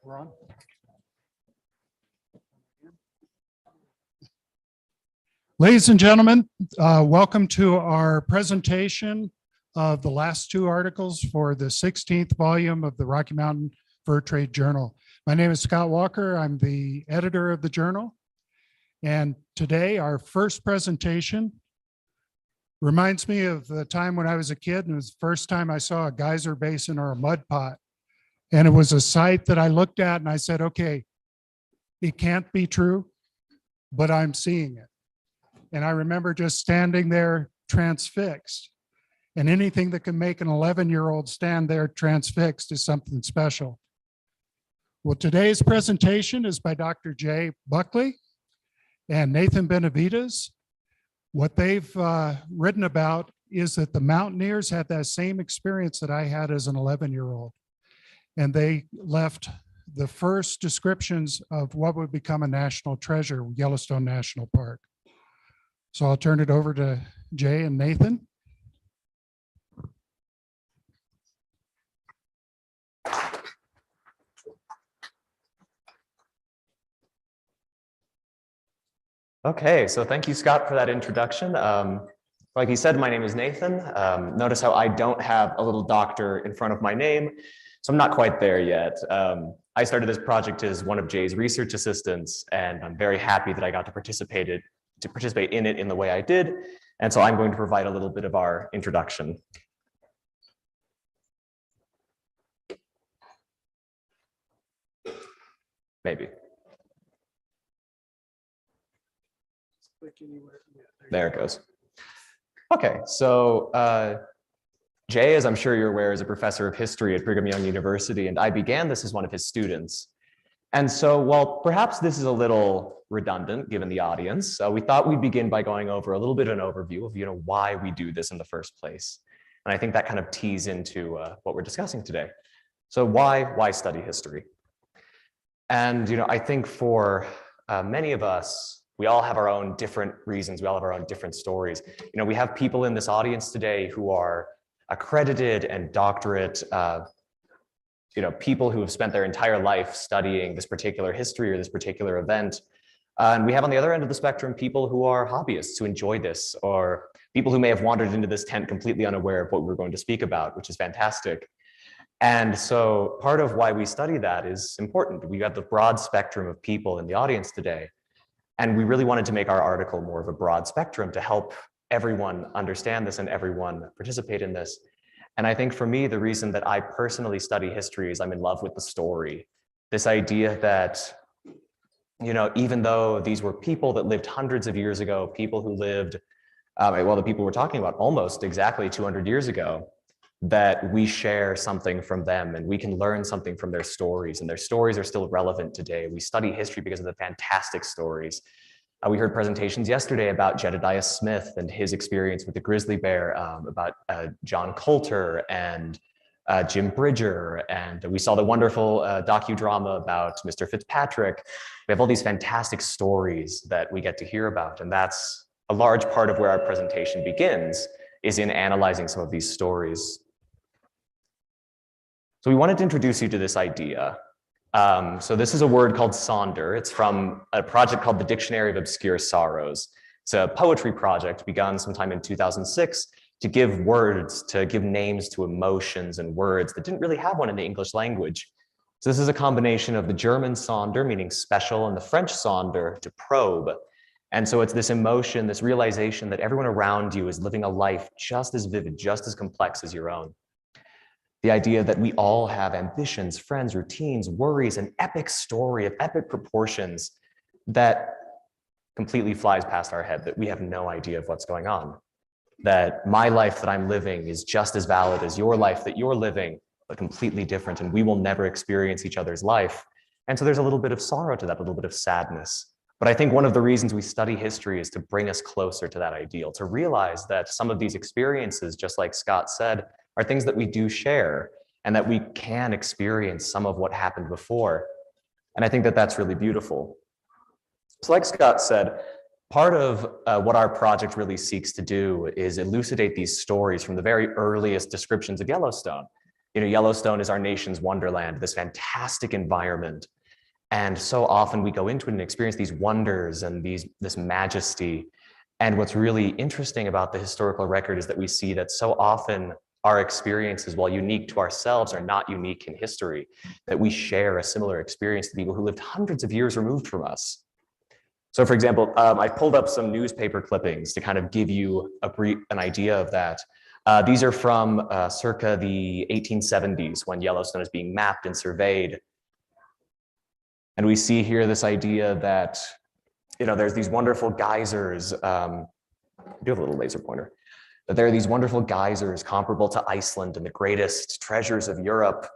We're on. Ladies and gentlemen, welcome to our presentation of the last two articles for the 16th volume of the Rocky Mountain Fur Trade Journal. My name is Scott Walker. I'm the editor of the journal. And today our first presentation reminds me of the time when I was a kid, and it was the first time I saw a geyser basin or a mud pot. And it was a site that I looked at and I said, okay, it can't be true, but I'm seeing it. And I remember just standing there transfixed. And anything that can make an 11-year-old stand there transfixed is something special. Well, today's presentation is by Dr. J. Buckley and Nathan Benavidez. What they've written about is that the mountaineers had that same experience that I had as an 11-year-old. And they left the first descriptions of what would become a national treasure, Yellowstone National Park. So I'll turn it over to Jay and Nathan. Okay, so thank you, Scott, for that introduction. Like he said, my name is Nathan. Notice how I don't have a little doctor in front of my name, so I'm not quite there yet. I started this project as one of Jay's research assistants, and I'm very happy that I got to participate in it in the way I did. And so I'm going to provide a little bit of our introduction. Maybe. There it goes. Okay, so Jay, as I'm sure you're aware, is a professor of history at Brigham Young University, and I began this as one of his students. And so while perhaps this is a little redundant given the audience, we thought we'd begin by going over a little bit of an overview of why we do this in the first place. And I think that kind of tees into what we're discussing today. So why study history? And I think for many of us, we all have our own different reasons. We all have our own different stories. We have people in this audience today who are accredited and doctorate, people who have spent their entire life studying this particular history or this particular event. And we have on the other end of the spectrum, people who are hobbyists who enjoy this, or people who may have wandered into this tent completely unaware of what we're going to speak about, which is fantastic. And so part of why we study that is important. We have the broad spectrum of people in the audience today. And we really wanted to make our article more of a broad spectrum to help everyone understand this and everyone participate in this. And I think for me, the reason that I personally study history is I'm in love with the story. This idea that, even though these were people that lived hundreds of years ago, people who lived, the people we're talking about almost exactly 200 years ago, that we share something from them and we can learn something from their stories, and their stories are still relevant today. We study history because of the fantastic stories. We heard presentations yesterday about Jedediah Smith and his experience with the grizzly bear, about John Colter and Jim Bridger, and we saw the wonderful docudrama about Mr. Fitzpatrick. We have all these fantastic stories that we get to hear about, and that's a large part of where our presentation begins, is in analyzing some of these stories. So we wanted to introduce you to this idea. So this is a word called sonder. It's from a project called the Dictionary of Obscure Sorrows. It's a poetry project begun sometime in 2006 to give words, to give names to emotions and words that didn't really have one in the English language. So this is a combination of the German sonder, meaning special, and the French sonder, to probe. And so it's this emotion, this realization that everyone around you is living a life just as vivid, just as complex as your own. The idea that we all have ambitions, friends, routines, worries, an epic story of epic proportions that completely flies past our head, that we have no idea of what's going on. That my life that I'm living is just as valid as your life that you're living, but completely different, and we will never experience each other's life. And so there's a little bit of sorrow to that, a little bit of sadness. But I think one of the reasons we study history is to bring us closer to that ideal, to realize that some of these experiences, just like Scott said, are things that we do share and that we can experience some of what happened before. And I think that that's really beautiful. So like Scott said, part of what our project really seeks to do is elucidate these stories from the very earliest descriptions of Yellowstone. Yellowstone is our nation's wonderland, this fantastic environment. And so often we go into it and experience these wonders and this majesty. And what's really interesting about the historical record is that we see that so often our experiences, while unique to ourselves, are not unique in history, that we share a similar experience to people who lived hundreds of years removed from us. So for example, I pulled up some newspaper clippings to kind of give you an idea of that. These are from circa the 1870s when Yellowstone is being mapped and surveyed. And we see here this idea that, there's these wonderful geysers. I do have a little laser pointer. That there are these wonderful geysers comparable to Iceland and the greatest treasures of Europe,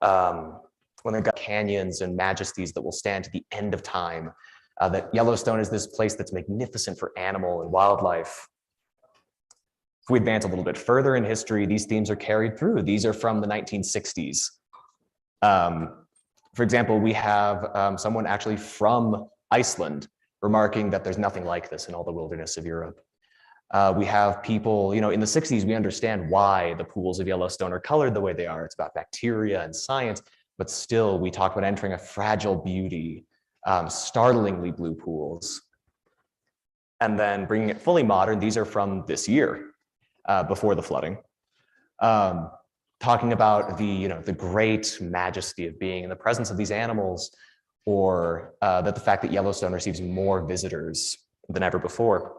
when they've got canyons and majesties that will stand to the end of time. That Yellowstone is this place that's magnificent for animal and wildlife. If we advance a little bit further in history, these themes are carried through. These are from the 1960s. For example, we have someone actually from Iceland remarking that there's nothing like this in all the wilderness of Europe. We have people, in the 60s, we understand why the pools of Yellowstone are colored the way they are. It's about bacteria and science, but still we talk about entering a fragile beauty, startlingly blue pools. And then bringing it fully modern, these are from this year, before the flooding. Talking about the great majesty of being in the presence of these animals, or that the fact that Yellowstone receives more visitors than ever before.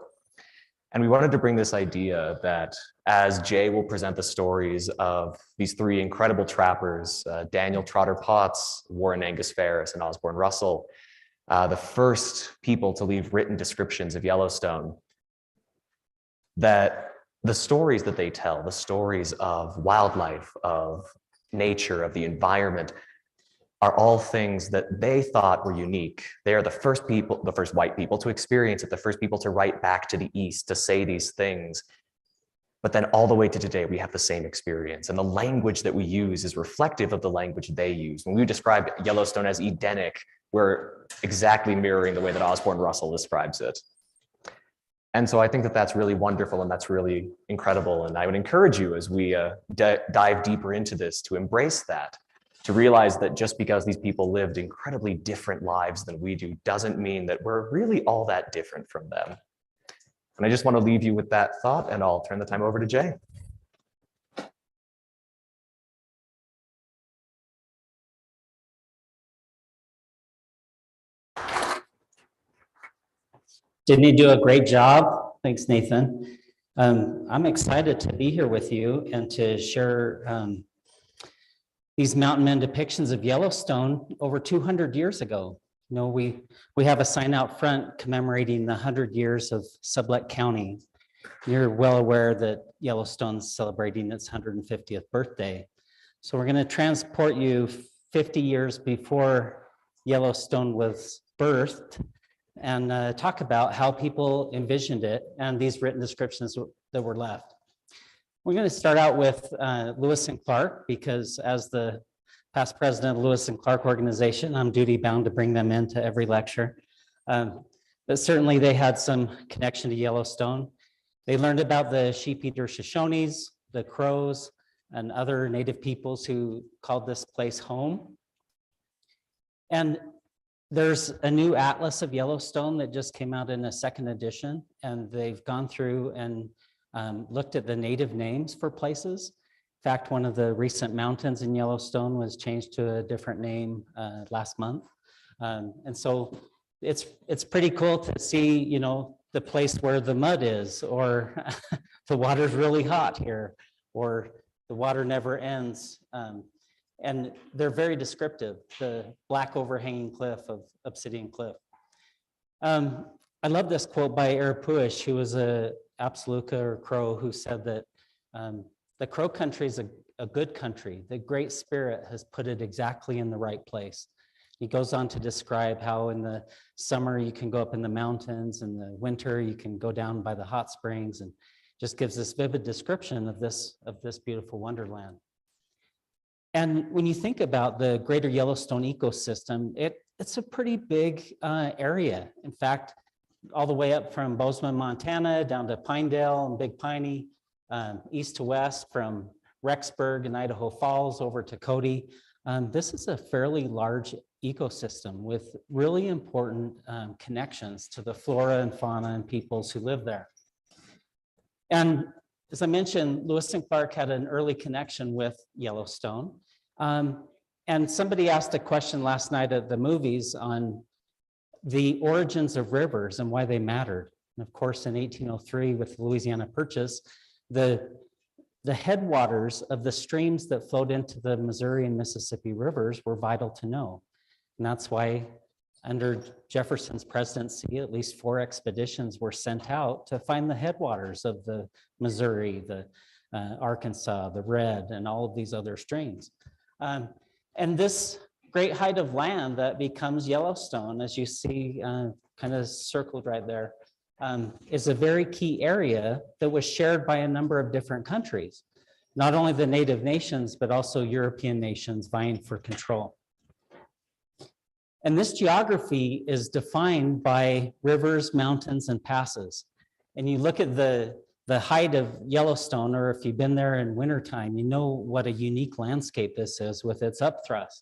And we wanted to bring this idea that as Jay will present the stories of these three incredible trappers, Daniel Trotter Potts, Warren Angus Ferris, and Osborne Russell, the first people to leave written descriptions of Yellowstone, that the stories that they tell, the stories of wildlife, of nature, of the environment, are all things that they thought were unique. They are the first people, the first white people to experience it, the first people to write back to the East to say these things. But then all the way to today, we have the same experience. And the language that we use is reflective of the language they use. When we describe Yellowstone as Edenic, we're exactly mirroring the way that Osborne Russell describes it. And so I think that that's really wonderful and that's really incredible. And I would encourage you as we dive deeper into this to embrace that, to realize that just because these people lived incredibly different lives than we do doesn't mean that we're really all that different from them. And I just want to leave you with that thought, and I'll turn the time over to Jay. Didn't he do a great job? Thanks, Nathan. I'm excited to be here with you and to share these mountain men depictions of Yellowstone over 200 years ago. We have a sign out front commemorating the 100 years of Sublette County. You're well aware that Yellowstone's celebrating its 150th birthday. So we're going to transport you 50 years before Yellowstone was birthed and talk about how people envisioned it and these written descriptions that were left. We're going to start out with Lewis and Clark, because as the past president of the Lewis and Clark organization, I'm duty bound to bring them into every lecture. But certainly they had some connection to Yellowstone. They learned about the sheep-eater Shoshones, the Crows, and other native peoples who called this place home. And there's a new atlas of Yellowstone that just came out in a second edition, and they've gone through and looked at the native names for places. In fact, one of the recent mountains in Yellowstone was changed to a different name last month. And so it's pretty cool to see, the place where the mud is, or the water's really hot here, or the water never ends. And they're very descriptive, the black overhanging cliff of Obsidian Cliff. I love this quote by Arapuish, who was a Apsaluka or Crow, who said that the Crow country is a good country. The Great Spirit has put it exactly in the right place. He goes on to describe how in the summer you can go up in the mountains, in the winter you can go down by the hot springs, and just gives this vivid description of this beautiful wonderland. And when you think about the greater Yellowstone ecosystem, it's a pretty big area. In fact, all the way up from Bozeman, Montana, down to Pinedale and Big Piney, east to west from Rexburg and Idaho Falls over to Cody. This is a fairly large ecosystem with really important connections to the flora and fauna and peoples who live there. And as I mentioned, Lewis and Clark had an early connection with Yellowstone. And somebody asked a question last night at the movies on the origins of rivers and why they mattered. And of course, in 1803 with the Louisiana Purchase, the headwaters of the streams that flowed into the Missouri and Mississippi rivers were vital to know. And that's why under Jefferson's presidency, at least 4 expeditions were sent out to find the headwaters of the Missouri, the Arkansas, the Red, and all of these other streams. And this great height of land that becomes Yellowstone, as you see kind of circled right there, is a very key area that was shared by a number of different countries, not only the native nations, but also European nations vying for control. And this geography is defined by rivers, mountains, and passes. And you look at the height of Yellowstone, or if you've been there in wintertime, you know what a unique landscape this is with its upthrust.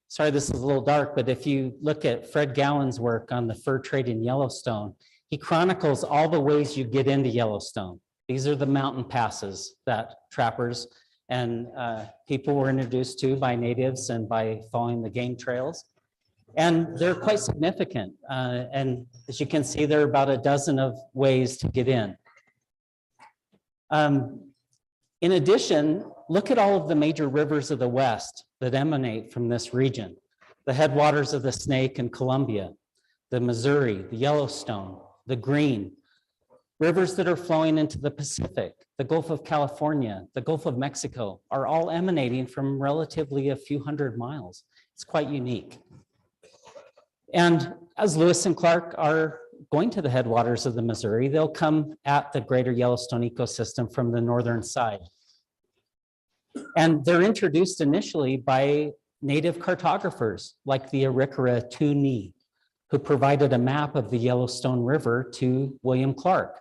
Sorry, this is a little dark, but if you look at Fred Gowan's work on the fur trade in Yellowstone, he chronicles all the ways you get into Yellowstone. These are the mountain passes that trappers and people were introduced to by natives and by following the game trails. And they're quite significant. And as you can see, there are about a dozen of ways to get in. In addition, look at all of the major rivers of the West that emanate from this region. The headwaters of the Snake and Columbia, the Missouri, the Yellowstone, the Green, rivers that are flowing into the Pacific, the Gulf of California, the Gulf of Mexico are all emanating from relatively a few hundred miles. It's quite unique. And as Lewis and Clark are going to the headwaters of the Missouri, they'll come at the greater Yellowstone ecosystem from the northern side. And they're introduced initially by native cartographers like the Arikara Toonie, who provided a map of the Yellowstone River to William Clark.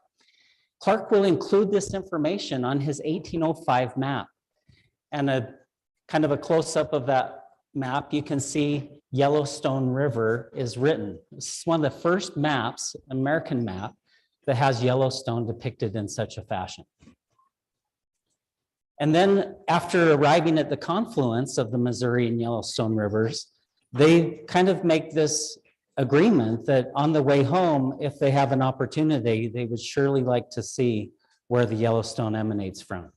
Clark will include this information on his 1805 map. And a kind of a close-up of that map, you can see Yellowstone River is written. This is one of the first maps, American map, that has Yellowstone depicted in such a fashion. And then after arriving at the confluence of the Missouri and Yellowstone rivers, they kind of make this agreement that on the way home, if they have an opportunity, they would surely like to see where the Yellowstone emanates from.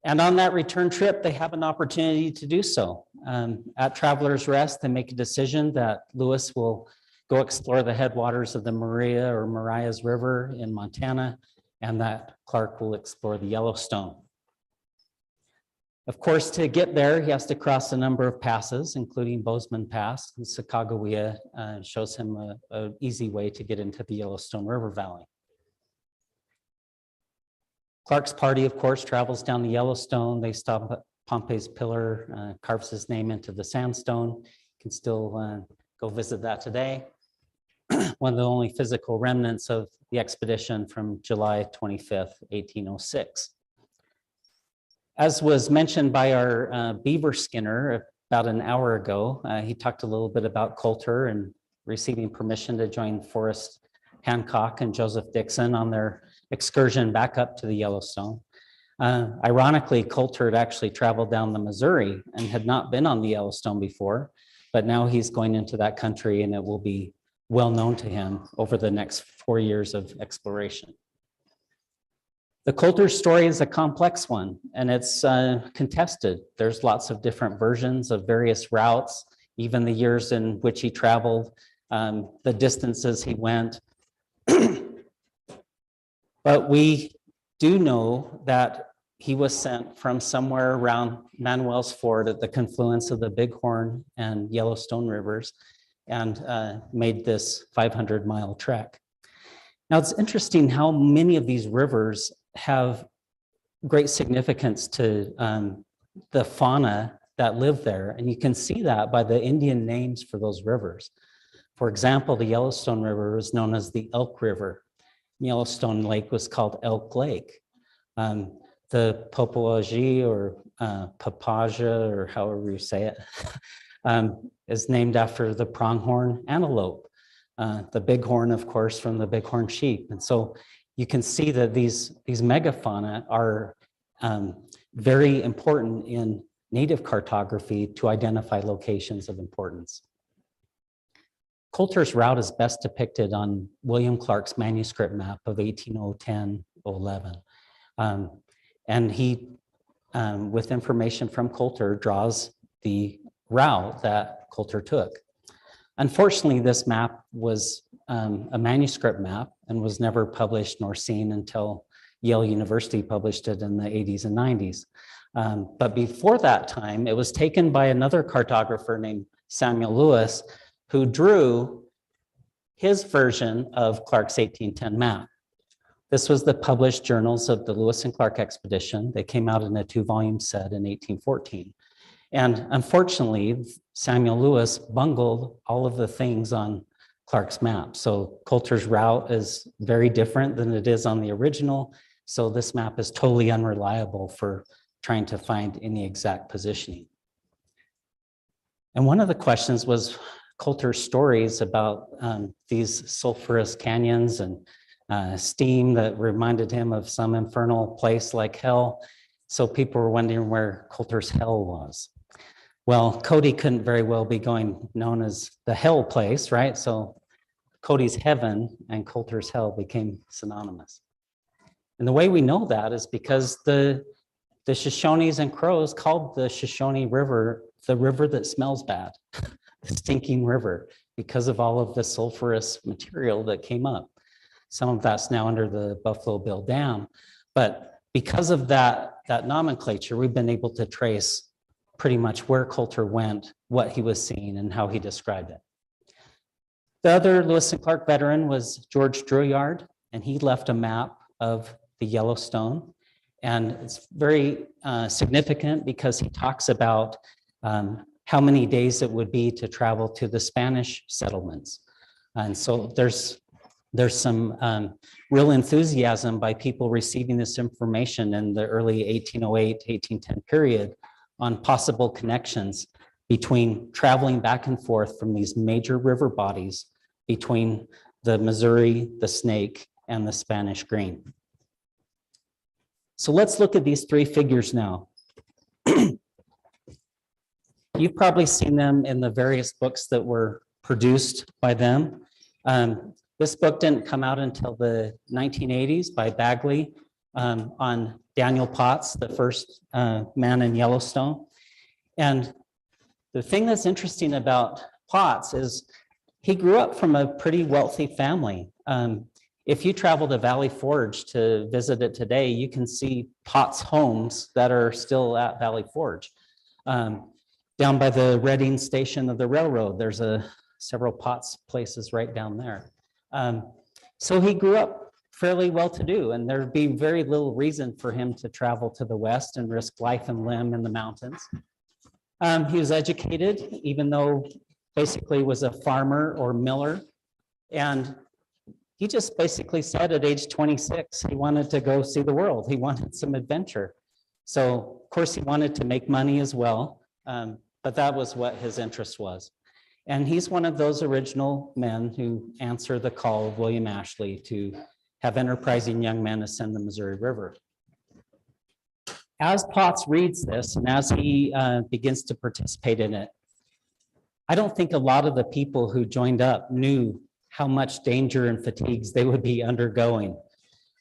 And on that return trip, they have an opportunity to do so. At Traveler's Rest, they make a decision that Lewis will go explore the headwaters of the Maria or Marias River in Montana, and that Clark will explore the Yellowstone. Of course, to get there, he has to cross a number of passes, including Bozeman Pass, and Sacagawea shows him an easy way to get into the Yellowstone River Valley. Clark's party, of course, travels down the Yellowstone. They stop at Pompey's Pillar, carves his name into the sandstone. You can still go visit that today. One of the only physical remnants of the expedition from July 25th, 1806. As was mentioned by our beaver skinner about an hour ago, he talked a little bit about Colter and receiving permission to join Forrest Hancock and Joseph Dixon on their excursion back up to the Yellowstone. Ironically, Colter had actually traveled down the Missouri and had not been on the Yellowstone before, but now he's going into that country and it will be well known to him over the next 4 years of exploration. The Colter story is a complex one and it's contested. There's lots of different versions of various routes, even the years in which he traveled, the distances he went. But we do know that he was sent from somewhere around Manuel's Ford at the confluence of the Bighorn and Yellowstone rivers and made this 500-mile trek. Now, it's interesting how many of these rivers have great significance to the fauna that live there. And you can see that by the Indian names for those rivers. For example, the Yellowstone River is known as the Elk River. Yellowstone Lake was called Elk Lake. The Popologie or Papaja, or however you say it, is named after the pronghorn antelope. The bighorn, of course, from the bighorn sheep. And so you can see that these megafauna are very important in native cartography to identify locations of importance. Colter's route is best depicted on William Clark's manuscript map of 1810-11. And he, with information from Colter, draws the route that Colter took. Unfortunately, this map was a manuscript map and was never published nor seen until Yale University published it in the 80s and 90s. But before that time, it was taken by another cartographer named Samuel Lewis, who drew his version of Clark's 1810 map. This was the published journals of the Lewis and Clark expedition. They came out in a 2-volume set in 1814. And unfortunately, Samuel Lewis bungled all of the things on Clark's map. So Colter's route is very different than it is on the original. So this map is totally unreliable for trying to find any exact positioning. And one of the questions was Colter's stories about these sulfurous canyons and steam that reminded him of some infernal place like hell. So people were wondering where Colter's hell was. Well, Cody couldn't very well be going known as the hell place, right? So Cody's heaven and Colter's hell became synonymous. And the way we know that is because the Shoshones and Crows called the Shoshone River the river that smells bad, the stinking river, because of all of the sulfurous material that came up. Some of that's now under the Buffalo Bill Dam, but because of that nomenclature, we've been able to trace pretty much where Colter went, what he was seeing, and how he described it. The other Lewis and Clark veteran was George Drouillard, and he left a map of the Yellowstone. And it's very significant because he talks about how many days it would be to travel to the Spanish settlements. And so there's some real enthusiasm by people receiving this information in the early 1808 to 1810 period on possible connections between traveling back and forth from these major river bodies between the Missouri, the Snake, and the Spanish Green. So let's look at these 3 figures now. You've probably seen them in the various books that were produced by them. This book didn't come out until the 1980s by Bagley on Daniel Potts, the first man in Yellowstone. And the thing that's interesting about Potts is he grew up from a pretty wealthy family. If you travel to Valley Forge to visit it today, you can see Potts homes that are still at Valley Forge. Down by the Reading station of the railroad, there's several Potts places right down there. So he grew up fairly well-to-do, and there'd be very little reason for him to travel to the west and risk life and limb in the mountains. He was educated, even though basically was a farmer or miller, and he just basically said at age 26, he wanted to go see the world. He wanted some adventure. So of course he wanted to make money as well, but that was what his interest was. And he's one of those original men who answered the call of William Ashley to have enterprising young men ascend the Missouri River. As Potts reads this, and as he begins to participate in it, I don't think a lot of the people who joined up knew how much danger and fatigues they would be undergoing.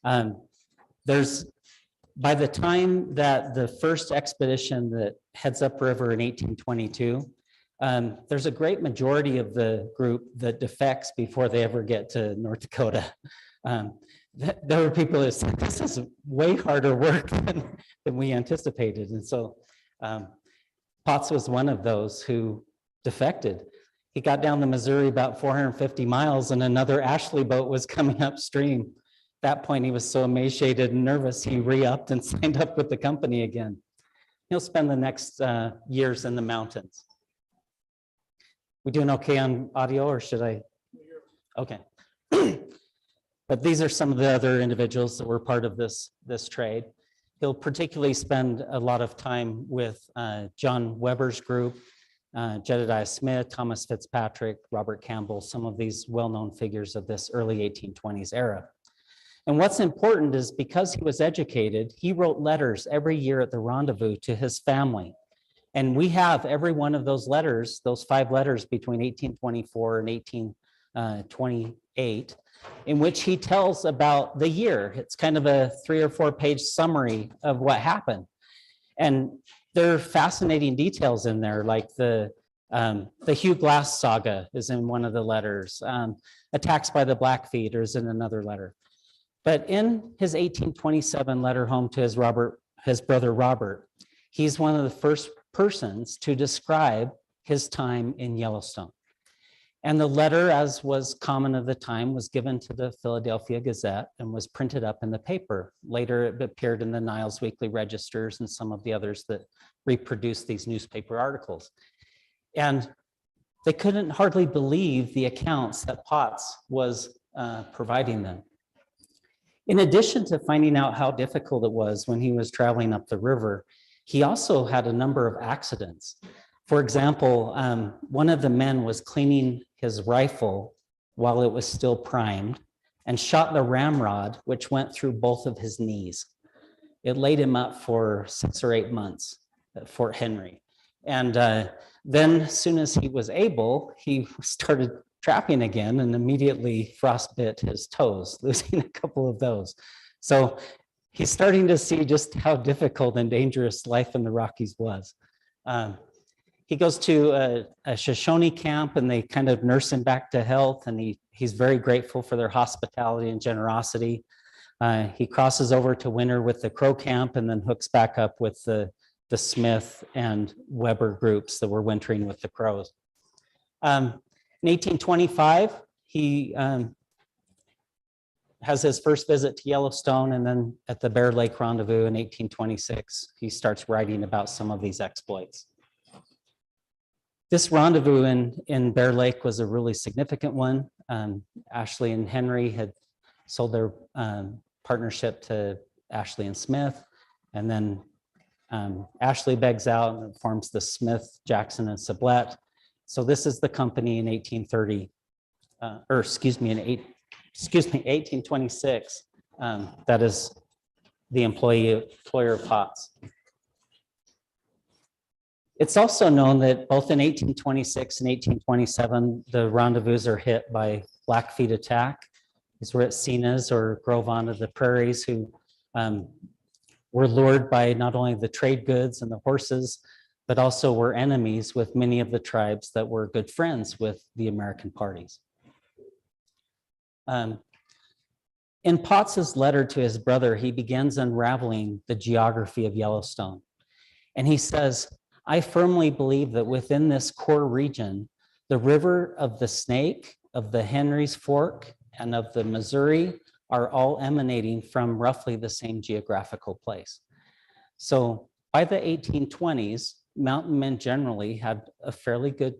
By the time that the first expedition that heads upriver in 1822, there's a great majority of the group that defects before they ever get to North Dakota. There were people that said, this is way harder work than we anticipated. And so Potts was one of those who defected. He got down the Missouri about 450 miles and another Ashley boat was coming upstream. At that point, he was so emaciated and nervous, he re-upped and signed up with the company again. He'll spend the next years in the mountains. We doing okay on audio, or should I? Okay. But these are some of the other individuals that were part of this trade. He'll particularly spend a lot of time with John Weber's group, Jedediah Smith, Thomas Fitzpatrick, Robert Campbell, some of these well-known figures of this early 1820s era. And what's important is because he was educated, he wrote letters every year at the Rendezvous to his family. And we have every one of those letters, those 5 letters between 1824 and 1828, in which he tells about the year. It's kind of a 3 or 4 page summary of what happened. And there are fascinating details in there, like the Hugh Glass saga is in one of the letters. Attacks by the Blackfeet is in another letter. But in his 1827 letter home to his brother Robert, he's one of the first persons to describe his time in Yellowstone. And the letter, as was common of the time, was given to the Philadelphia Gazette and was printed up in the paper. Later, it appeared in the Niles Weekly Registers and some of the others that reproduced these newspaper articles. And they couldn't hardly believe the accounts that Potts was providing them. In addition to finding out how difficult it was when he was traveling up the river, he also had a number of accidents. For example, one of the men was cleaning his rifle while it was still primed and shot the ramrod, which went through both of his knees. It laid him up for 6 or 8 months at Fort Henry. And then as soon as he was able, he started trapping again and immediately frostbit his toes, losing a couple of those. So he's starting to see just how difficult and dangerous life in the Rockies was. He goes to a Shoshone camp and they kind of nurse him back to health, and he's very grateful for their hospitality and generosity. He crosses over to winter with the Crow camp and then hooks back up with the Smith and Weber groups that were wintering with the Crows. In 1825, he has his first visit to Yellowstone, and then at the Bear Lake Rendezvous in 1826, he starts writing about some of these exploits. This rendezvous in Bear Lake was a really significant one. Ashley and Henry had sold their partnership to Ashley and Smith, and then Ashley begs out and forms the Smith, Jackson, and Sublette. So this is the company in 1826. That is the employer of Potts. It's also known that both in 1826 and 1827, the rendezvous are hit by Blackfeet attack. These were at Cena's or Grove onto the Prairies, who were lured by not only the trade goods and the horses, but also were enemies with many of the tribes that were good friends with the American parties. In Potts's letter to his brother, he begins unraveling the geography of Yellowstone. And he says, I firmly believe that within this core region, the river of the Snake, of the Henry's Fork, and of the Missouri are all emanating from roughly the same geographical place. So by the 1820s, mountain men generally had a fairly good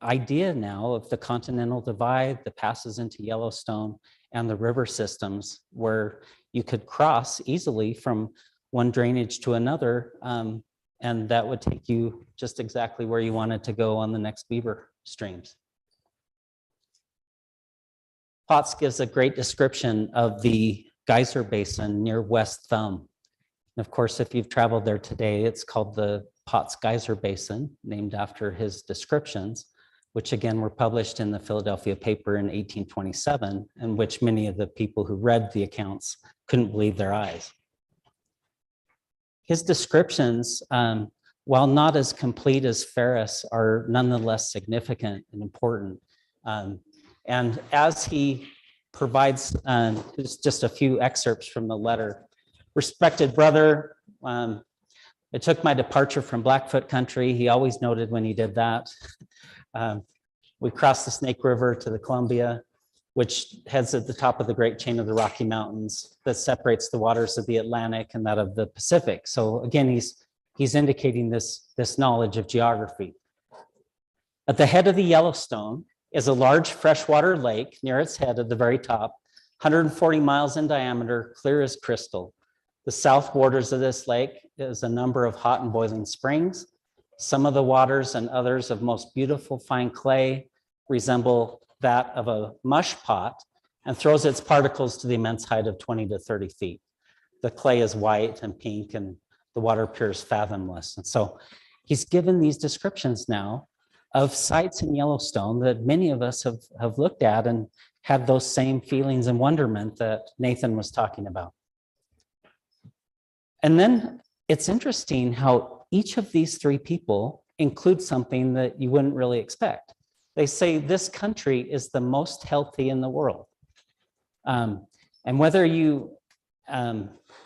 idea now of the continental divide that passes into Yellowstone and the river systems where you could cross easily from one drainage to another, and that would take you just exactly where you wanted to go on the next beaver streams. Potts gives a great description of the geyser basin near West Thumb. And of course, if you've traveled there today, it's called the Potts Geyser Basin, named after his descriptions, which again were published in the Philadelphia paper in 1827, and which many of the people who read the accounts couldn't believe their eyes. His descriptions, while not as complete as Ferris, are nonetheless significant and important. And as he provides just a few excerpts from the letter, respected brother, it took my departure from Blackfoot country. He always noted when he did that. We crossed the Snake River to the Columbia, which heads at the top of the Great Chain of the Rocky Mountains that separates the waters of the Atlantic and that of the Pacific. So again, he's indicating this knowledge of geography. At the head of the Yellowstone is a large freshwater lake near its head at the very top, 140 miles in diameter, clear as crystal. The south waters of this lake is a number of hot and boiling springs. Some of the waters and others of most beautiful fine clay resemble that of a mush pot and throws its particles to the immense height of 20 to 30 feet. The clay is white and pink and the water appears fathomless. And so he's given these descriptions now of sites in Yellowstone that many of us have looked at and had those same feelings and wonderment that Nathan was talking about. And then it's interesting how each of these three people include something that you wouldn't really expect. They say this country is the most healthy in the world. And whether you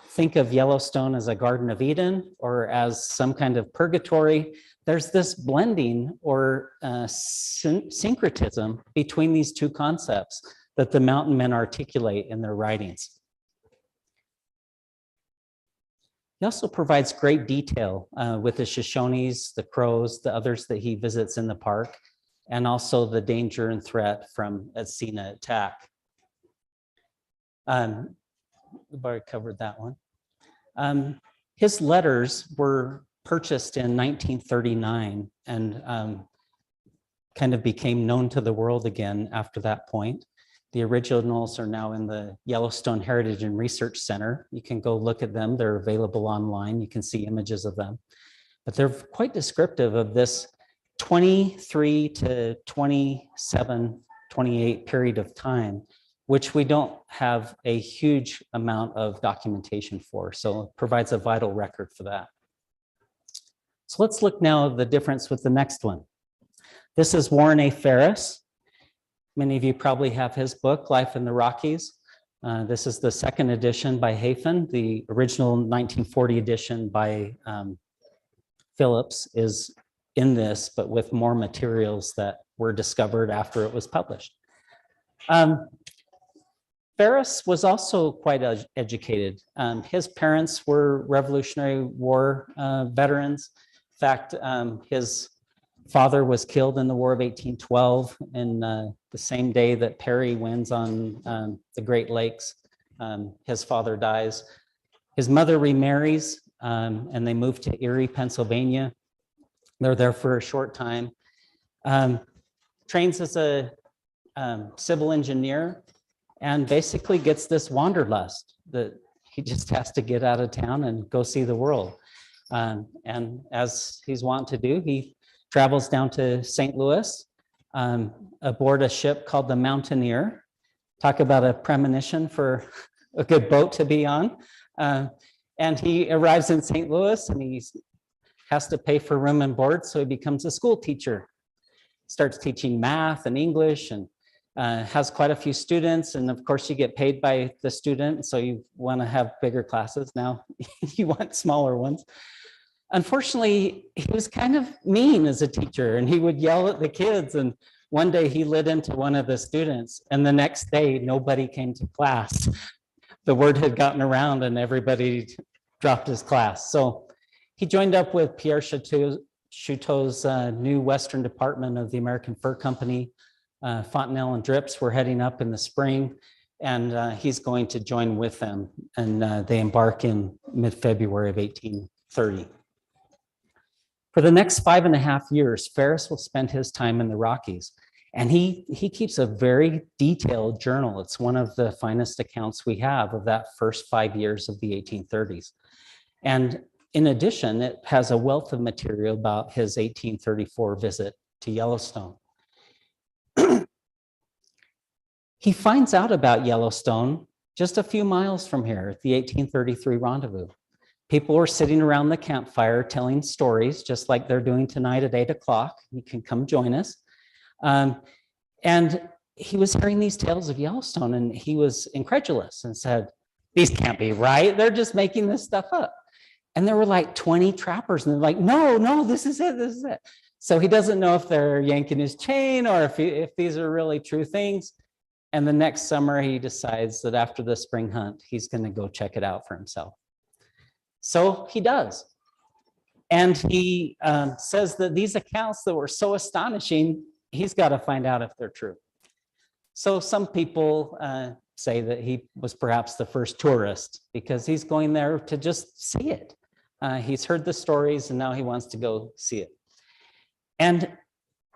think of Yellowstone as a Garden of Eden or as some kind of purgatory, there's this blending or syncretism between these two concepts that the mountain men articulate in their writings. He also provides great detail with the Shoshones, the Crows, the others that he visits in the park, and also the danger and threat from a Sina attack. We've already covered that one. His letters were purchased in 1939 and kind of became known to the world again after that point. The originals are now in the Yellowstone Heritage and Research Center. You can go look at them. They're available online. You can see images of them. But they're quite descriptive of this 23 to 27, 28 period of time, which we don't have a huge amount of documentation for. So it provides a vital record for that. So let's look now at the difference with the next one. This is Warren A. Ferris. Many of you probably have his book, Life in the Rockies. This is the second edition by Hafen. The original 1940 edition by Phillips is in this, but with more materials that were discovered after it was published. Ferris was also quite educated. His parents were Revolutionary War veterans. In fact, his father was killed in the War of 1812 in the same day that Perry wins on the Great Lakes. His father dies. His mother remarries and they move to Erie, Pennsylvania. They're there for a short time. Trains as a civil engineer and basically gets this wanderlust that he just has to get out of town and go see the world. And as he's wont to do, he travels down to St. Louis aboard a ship called the Mountaineer. Talk about a premonition for a good boat to be on. And he arrives in St. Louis and he has to pay for room and board, so he becomes a school teacher. Starts teaching math and English and has quite a few students. And of course you get paid by the student, so you want to have bigger classes. Now you want smaller ones. Unfortunately, he was kind of mean as a teacher and he would yell at the kids. And one day he lit into one of the students and the next day nobody came to class. The word had gotten around and everybody dropped his class. So he joined up with Pierre Chouteau's new Western Department of the American Fur Company. Fontenelle and Drips were heading up in the spring and he's going to join with them. And they embark in mid-February of 1830. For the next 5.5 years, Ferris will spend his time in the Rockies, and he keeps a very detailed journal. It's one of the finest accounts we have of that first 5 years of the 1830s. And in addition, it has a wealth of material about his 1834 visit to Yellowstone. He finds out about Yellowstone just a few miles from here at the 1833 rendezvous. People were sitting around the campfire telling stories, just like they're doing tonight at 8 o'clock. You can come join us. And he was hearing these tales of Yellowstone and he was incredulous and said, these can't be right. They're just making this stuff up. And there were like 20 trappers and they're like, no, this is it, this is it. So he doesn't know if they're yanking his chain or if these are really true things. And the next summer he decides that after the spring hunt, he's gonna go check it out for himself. So he does. And he says that these accounts that were so astonishing, he's got to find out if they're true. So some people say that he was perhaps the first tourist because he's going there to just see it. He's heard the stories and now he wants to go see it. And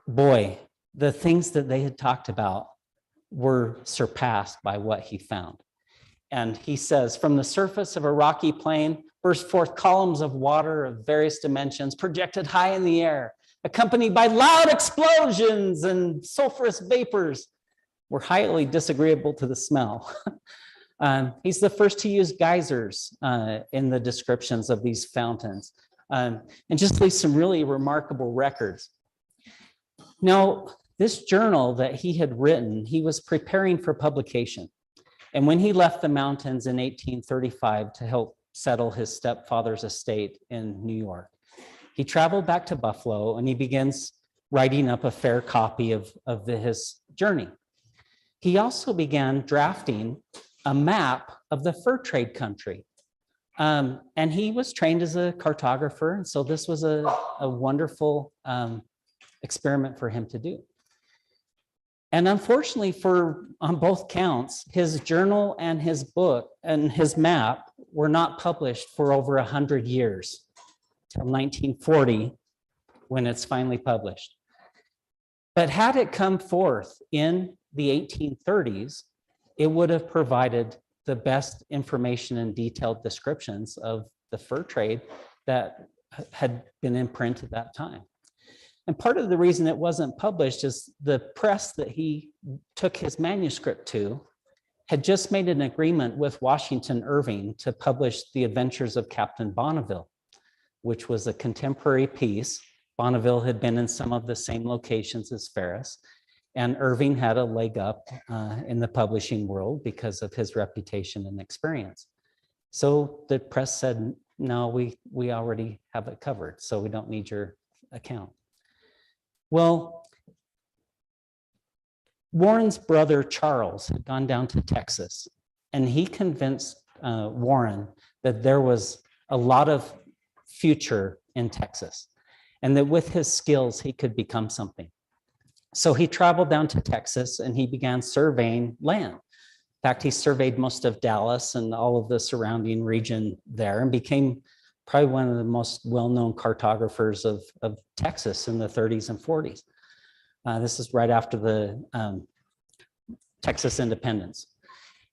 boy, the things that they had talked about were surpassed by what he found. And he says, from the surface of a rocky plain burst forth columns of water of various dimensions projected high in the air, accompanied by loud explosions and sulfurous vapors were highly disagreeable to the smell. He's the first to use geysers in the descriptions of these fountains, and just leaves some really remarkable records. Now, this journal that he had written, he was preparing for publication. And when he left the mountains in 1835 to help settle his stepfather's estate in New York, he traveled back to Buffalo and he begins writing up a fair copy of his journey. He also began drafting a map of the fur trade country. And he was trained as a cartographer. And so this was a wonderful experiment for him to do. And unfortunately on both counts, his journal and his book and his map were not published for over 100 years, till 1940, when it's finally published. But had it come forth in the 1830s, it would have provided the best information and detailed descriptions of the fur trade that had been in print at that time. And part of the reason it wasn't published is the press that he took his manuscript to had just made an agreement with Washington Irving to publish The Adventures of Captain Bonneville, which was a contemporary piece. Bonneville had been in some of the same locations as Ferris, and Irving had a leg up in the publishing world because of his reputation and experience. So the press said, no, we already have it covered, so we don't need your account. Well, Warren's brother Charles had gone down to Texas, and he convinced Warren that there was a lot of future in Texas, and that with his skills, he could become something. So he traveled down to Texas and he began surveying land. In fact, he surveyed most of Dallas and all of the surrounding region there and became probably one of the most well-known cartographers of Texas in the 30s and 40s. This is right after the Texas independence.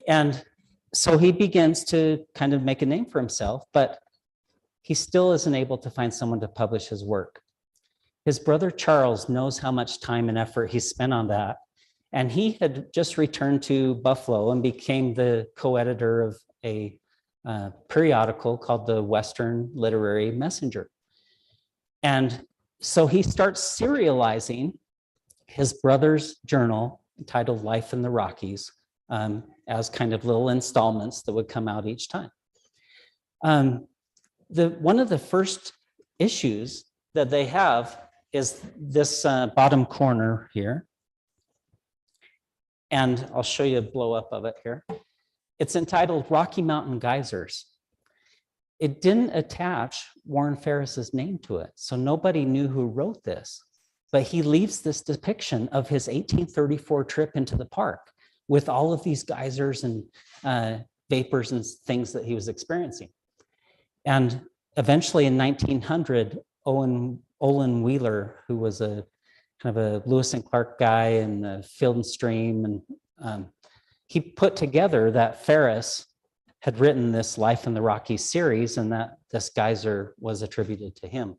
And so he begins to kind of make a name for himself, but he still isn't able to find someone to publish his work. His brother Charles knows how much time and effort he spent on that. And he had just returned to Buffalo and became the co-editor of a periodical called the Western Literary Messenger. And so he starts serializing his brother's journal entitled Life in the Rockies as kind of little installments that would come out each time. One of the first issues that they have is this bottom corner here. And I'll show you a blow up of it here. It's entitled Rocky Mountain Geysers. It didn't attach Warren Ferris's name to it, so nobody knew who wrote this. But he leaves this depiction of his 1834 trip into the park with all of these geysers and vapors and things that he was experiencing. And eventually in 1900, Olin Wheeler, who was a kind of a Lewis and Clark guy in the Field and Stream, and he put together that Ferris had written this Life in the Rockies series and that this geyser was attributed to him.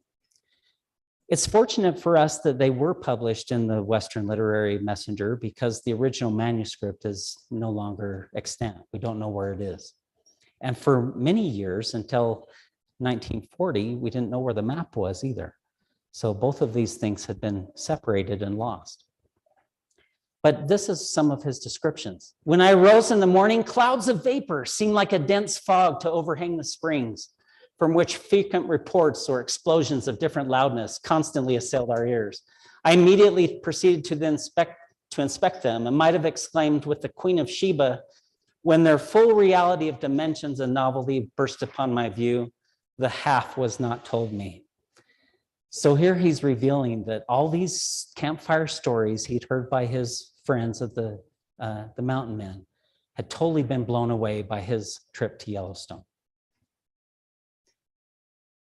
It's fortunate for us that they were published in the Western Literary Messenger because the original manuscript is no longer extant. We don't know where it is. And for many years until 1940, we didn't know where the map was either. So both of these things had been separated and lost. But this is some of his descriptions. When I rose in the morning, clouds of vapor seemed like a dense fog to overhang the springs, from which frequent reports or explosions of different loudness constantly assailed our ears. I immediately proceeded to inspect them and might have exclaimed with the Queen of Sheba, when their full reality of dimensions and novelty burst upon my view, the half was not told me. So here he's revealing that all these campfire stories he'd heard by his friends of the mountain men had totally been blown away by his trip to Yellowstone.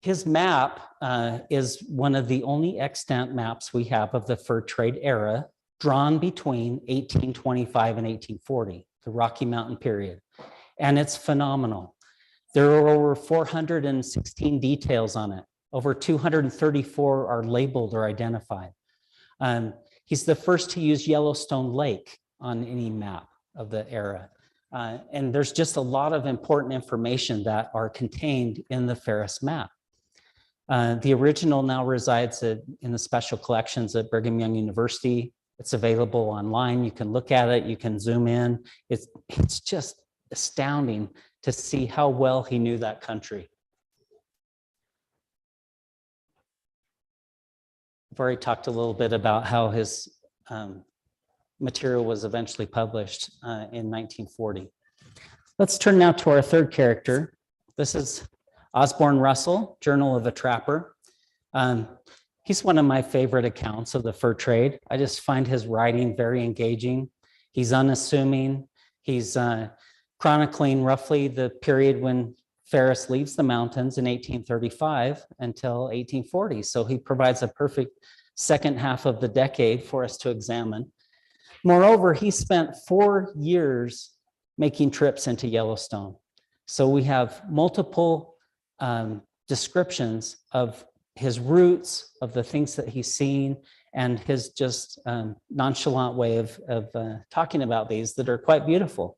His map is one of the only extant maps we have of the fur trade era, drawn between 1825 and 1840, the Rocky Mountain period. And it's phenomenal. There are over 416 details on it. Over 234 are labeled or identified. He's the first to use Yellowstone Lake on any map of the era. And there's just a lot of important information that are contained in the Ferris map. The original now resides in the special collections at Brigham Young University. It's available online. You can look at it. You can zoom in. It's just astounding to see how well he knew that country. I've already talked a little bit about how his material was eventually published in 1940. Let's turn now to our third character. This is Osborne Russell, Journal of a Trapper. He's one of my favorite accounts of the fur trade. I just find his writing very engaging. He's unassuming. He's chronicling roughly the period when Ferris leaves the mountains in 1835 until 1840. So he provides a perfect second half of the decade for us to examine. Moreover, he spent 4 years making trips into Yellowstone. So we have multiple descriptions of his routes, of the things that he's seen, and his just nonchalant way of talking about these that are quite beautiful.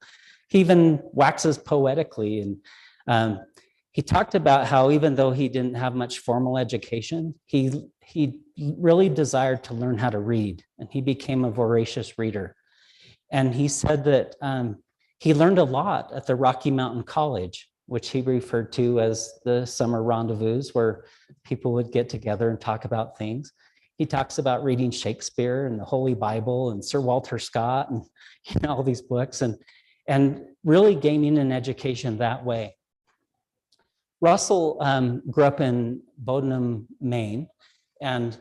He even waxes poetically, and he talked about how even though he didn't have much formal education, he really desired to learn how to read, and he became a voracious reader. And he said that he learned a lot at the Rocky Mountain College, which he referred to as the summer rendezvous, where people would get together and talk about things. He talks about reading Shakespeare and the Holy Bible and Sir Walter Scott and all these books, and really gaining an education that way. Russell grew up in Bodenham, Maine, and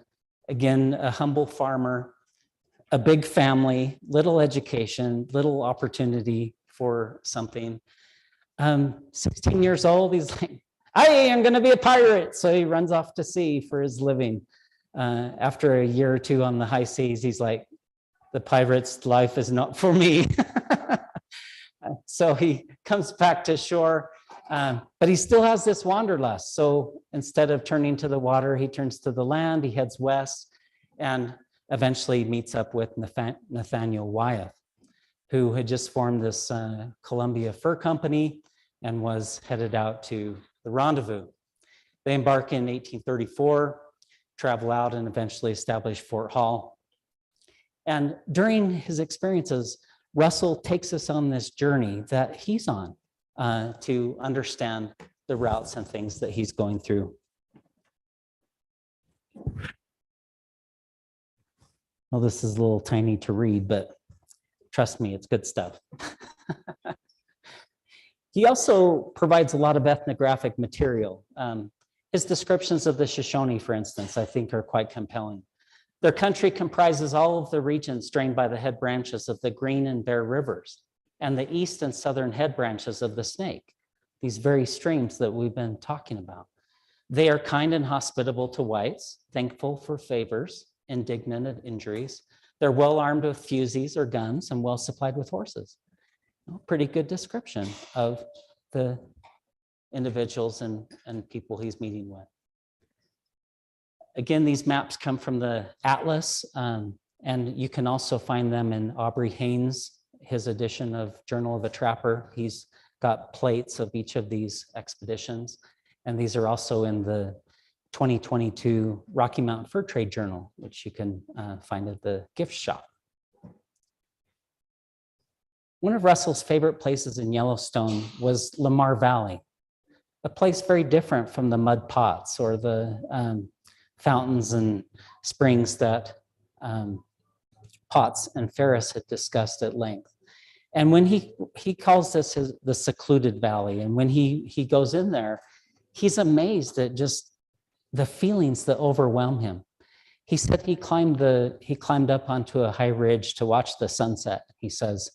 again, a humble farmer, a big family, little education, little opportunity for something. 16 years old, he's like, I am going to be a pirate. So he runs off to sea for his living. After a year or two on the high seas, he's like, the pirate's life is not for me. So he comes back to shore, but he still has this wanderlust. So instead of turning to the water, he turns to the land, he heads west, and eventually meets up with Nathaniel Wyeth, who had just formed this Columbia Fur Company and was headed out to the Rendezvous. They embark in 1834, travel out, and eventually establish Fort Hall. And during his experiences, Russell takes us on this journey that he's on to understand the routes and things that he's going through. Well, this is a little tiny to read, but trust me, it's good stuff. He also provides a lot of ethnographic material. His descriptions of the Shoshone, for instance, I think are quite compelling. Their country comprises all of the regions drained by the head branches of the Green and Bear Rivers and the east and southern head branches of the Snake, these very streams that we've been talking about. They are kind and hospitable to whites, thankful for favors, indignant at injuries. They're well armed with fusees or guns and well supplied with horses. Pretty good description of the individuals and people he's meeting with. Again, these maps come from the Atlas, and you can also find them in Aubrey Haynes, his edition of Journal of a Trapper. He's got plates of each of these expeditions, and these are also in the 2022 Rocky Mountain Fur Trade Journal, which you can find at the gift shop. One of Russell's favorite places in Yellowstone was Lamar Valley, a place very different from the mud pots or the fountains and springs that Potts and Ferris had discussed at length. And when he calls this the secluded valley, and when he goes in there, he's amazed at just the feelings that overwhelm him. He said he climbed up onto a high ridge to watch the sunset. He says,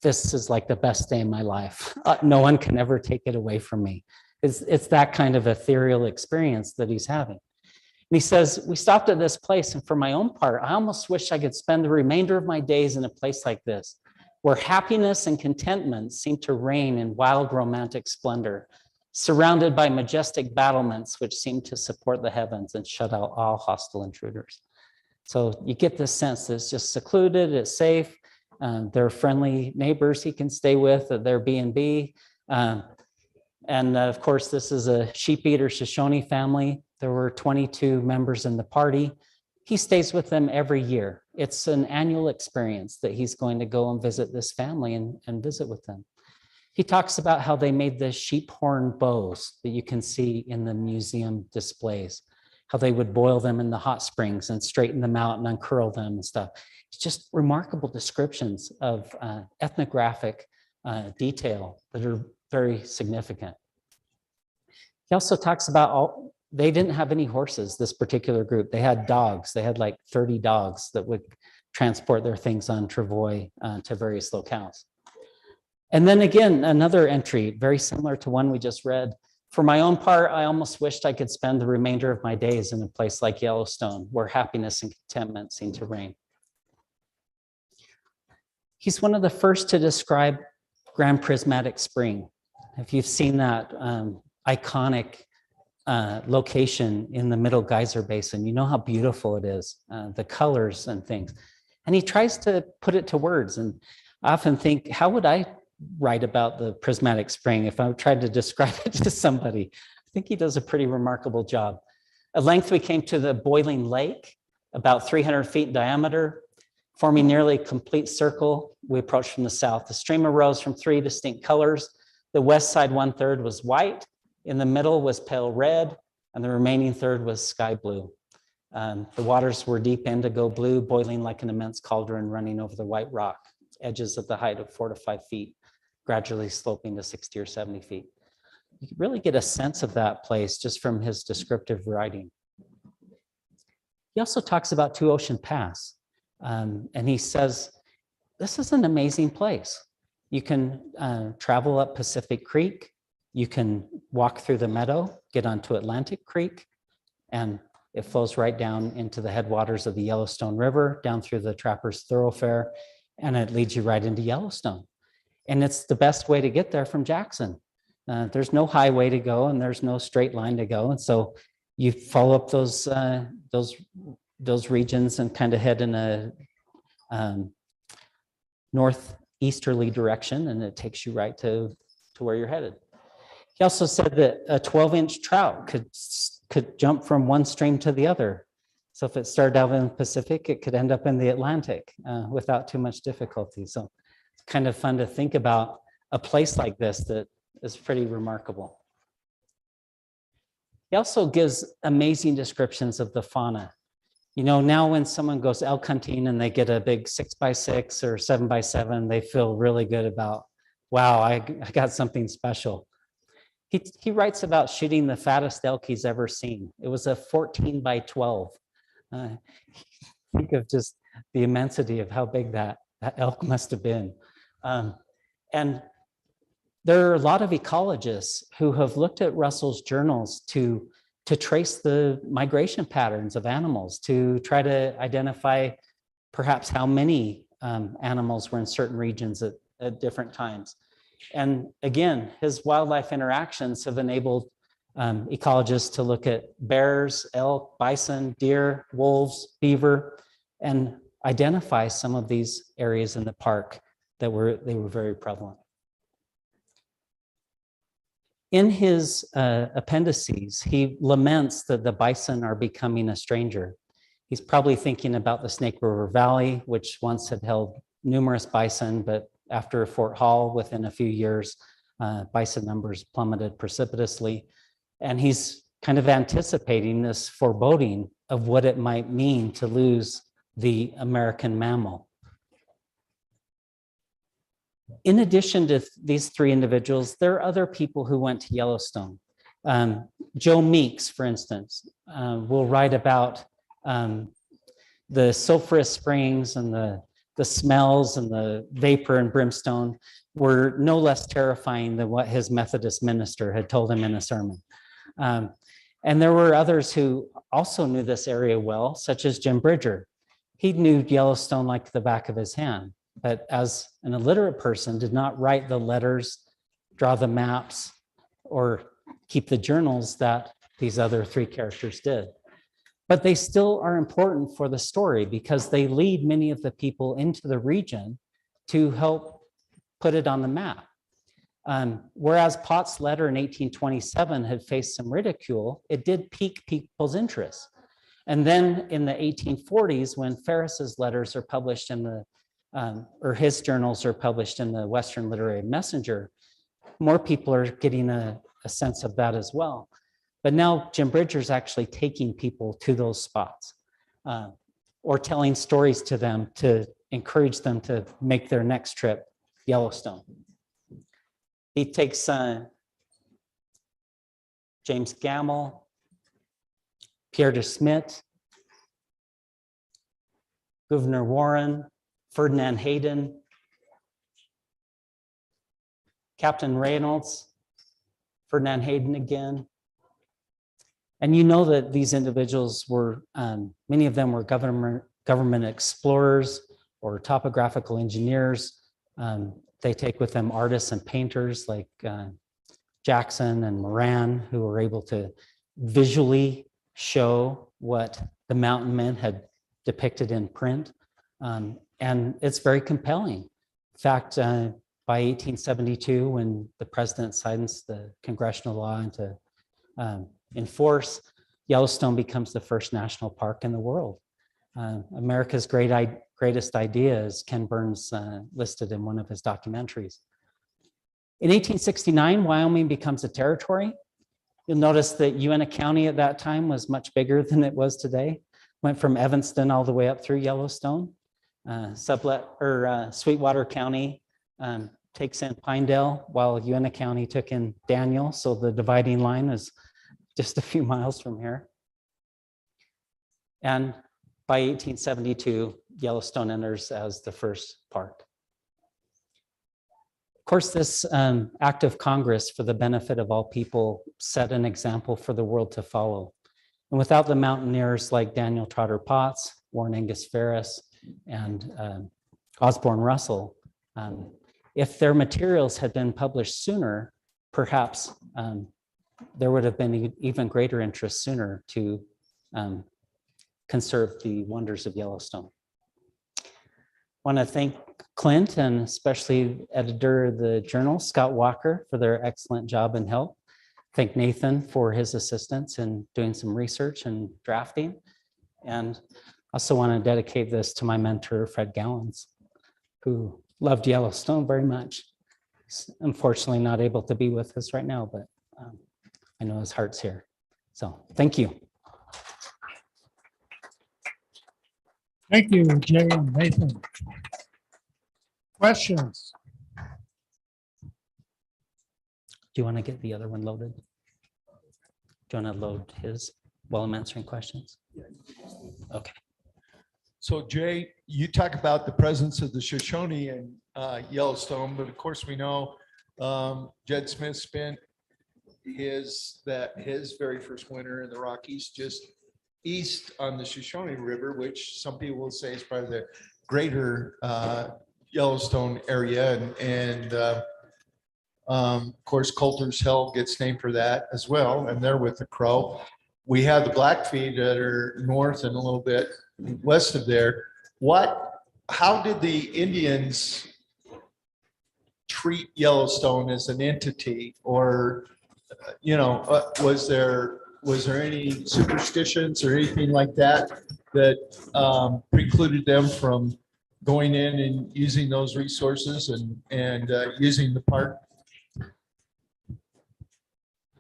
this is like the best day of my life. No one can ever take it away from me. It's that kind of ethereal experience that he's having. And he says, we stopped at this place, and for my own part, I almost wish I could spend the remainder of my days in a place like this, where happiness and contentment seem to reign in wild romantic splendor, surrounded by majestic battlements which seem to support the heavens and shut out all hostile intruders. So you get this sense that it's just secluded, it's safe, there are friendly neighbors he can stay with at their B&B. And of course, this is a sheep eater Shoshone family. There were 22 members in the party. He stays with them every year. It's an annual experience that he's going to go and visit this family and visit with them. He talks about how they made the sheep horn bows that you can see in the museum displays, how they would boil them in the hot springs and straighten them out and uncurl them and stuff. It's just remarkable descriptions of ethnographic detail that are very significant. He also talks about they didn't have any horses, this particular group. They had dogs. They had like 30 dogs that would transport their things on travois to various locales. And then again, another entry, very similar to one we just read. For my own part, I almost wished I could spend the remainder of my days in a place like Yellowstone, where happiness and contentment seem to reign. He's one of the first to describe Grand Prismatic Spring. If you've seen that iconic location in the Middle Geyser Basin, you know how beautiful it is, the colors and things. And he tries to put it to words. And I often think, how would I write about the prismatic spring if I tried to describe it to somebody? I think he does a pretty remarkable job. At length, we came to the boiling lake, about 300 feet in diameter, forming nearly a complete circle. We approached from the south. The stream arose from 3 distinct colors. The west side 1/3 was white, in the middle was pale red, and the remaining third was sky blue. The waters were deep indigo blue, boiling like an immense cauldron running over the white rock, edges at the height of 4 to 5 feet, gradually sloping to 60 or 70 feet. You can really get a sense of that place just from his descriptive writing. He also talks about Two Ocean Pass, and he says, this is an amazing place. You can travel up Pacific Creek, you can walk through the meadow, get onto Atlantic Creek, and it flows right down into the headwaters of the Yellowstone River, down through the Trappers Thoroughfare, and it leads you right into Yellowstone. And it's the best way to get there from Jackson. There's no highway to go, and there's no straight line to go. And so you follow up those regions and kind of head in a northeasterly direction, and it takes you right to where you're headed. He also said that a 12-inch trout could jump from one stream to the other. So if it started out in the Pacific, it could end up in the Atlantic without too much difficulty. So it's kind of fun to think about a place like this that is pretty remarkable. He also gives amazing descriptions of the fauna. You know, now when someone goes elk hunting and they get a big 6x6 or 7x7, they feel really good about, wow, I got something special. He writes about shooting the fattest elk he's ever seen. It was a 14x12. Think of just the immensity of how big that elk must have been. And there are a lot of ecologists who have looked at Russell's journals to trace the migration patterns of animals, to try to identify perhaps how many animals were in certain regions at different times. And again, his wildlife interactions have enabled ecologists to look at bears, elk, bison, deer, wolves, beaver, and identify some of these areas in the park that were very prevalent. In his appendices, he laments that the bison are becoming a stranger. He's probably thinking about the Snake River Valley, which once had held numerous bison, but after Fort Hall, within a few years, bison numbers plummeted precipitously. And he's kind of anticipating this foreboding of what it might mean to lose the American mammal. In addition to these 3 individuals, there are other people who went to Yellowstone. Joe Meeks, for instance, will write about the sulfurous springs and the the smells and the vapor and brimstone were no less terrifying than what his Methodist minister had told him in a sermon. And there were others who also knew this area well, such as Jim Bridger. He knew Yellowstone like the back of his hand, but as an illiterate person, did not write the letters, draw the maps, or keep the journals that these other three characters did. But they still are important for the story because they lead many of the people into the region to help put it on the map. Whereas Potts' letter in 1827 had faced some ridicule, it did pique people's interest. And then in the 1840s, when Ferris's letters are published in the, or his journals are published in the Western Literary Messenger, more people are getting a sense of that as well. But now Jim Bridger's actually taking people to those spots or telling stories to them to encourage them to make their next trip, Yellowstone. He takes James Gamble, Pierre de Smet, Gouverneur Warren, Ferdinand Hayden, Captain Reynolds, Ferdinand Hayden again. And you know that these individuals were, many of them were government explorers or topographical engineers. They take with them artists and painters like Jackson and Moran, who were able to visually show what the mountain men had depicted in print. And it's very compelling. In fact, by 1872, when the president signs the congressional law into enforce, Yellowstone becomes the first national park in the world. America's greatest idea, as Ken Burns listed in one of his documentaries. In 1869, Wyoming becomes a territory. You'll notice that Uena County at that time was much bigger than it was today. Went from Evanston all the way up through Yellowstone. Sweetwater County takes in Pinedale, while Uena County took in Daniel. So the dividing line is just a few miles from here. And by 1872, Yellowstone enters as the first park. Of course, this act of Congress for the benefit of all people set an example for the world to follow. And without the mountaineers like Daniel Trotter Potts, Warren Angus Ferris, and Osborne Russell, if their materials had been published sooner, perhaps there would have been even greater interest sooner to conserve the wonders of Yellowstone. I want to thank Clint and especially editor of the journal, Scott Walker, for their excellent job and help. Thank Nathan for his assistance in doing some research and drafting. And also want to dedicate this to my mentor, Fred Gallons, who loved Yellowstone very much. He's unfortunately not able to be with us right now, but I know his heart's here. So thank you. Thank you, Jay and Nathan. Questions? Do you want to get the other one loaded? Do you want to load his while I'm answering questions? Okay. So Jay, you talk about the presence of the Shoshone in Yellowstone, but of course we know Jed Smith spent his very first winter in the Rockies just east on the Shoshone River, which some people will say is part of the greater Yellowstone area, and of course Colter's Hill gets named for that as well, and they're with the Crow. We have the Blackfeet that are north and a little bit west of there. How did the Indians treat Yellowstone as an entity, or was there any superstitions or anything like that that precluded them from going in and using those resources and using the park?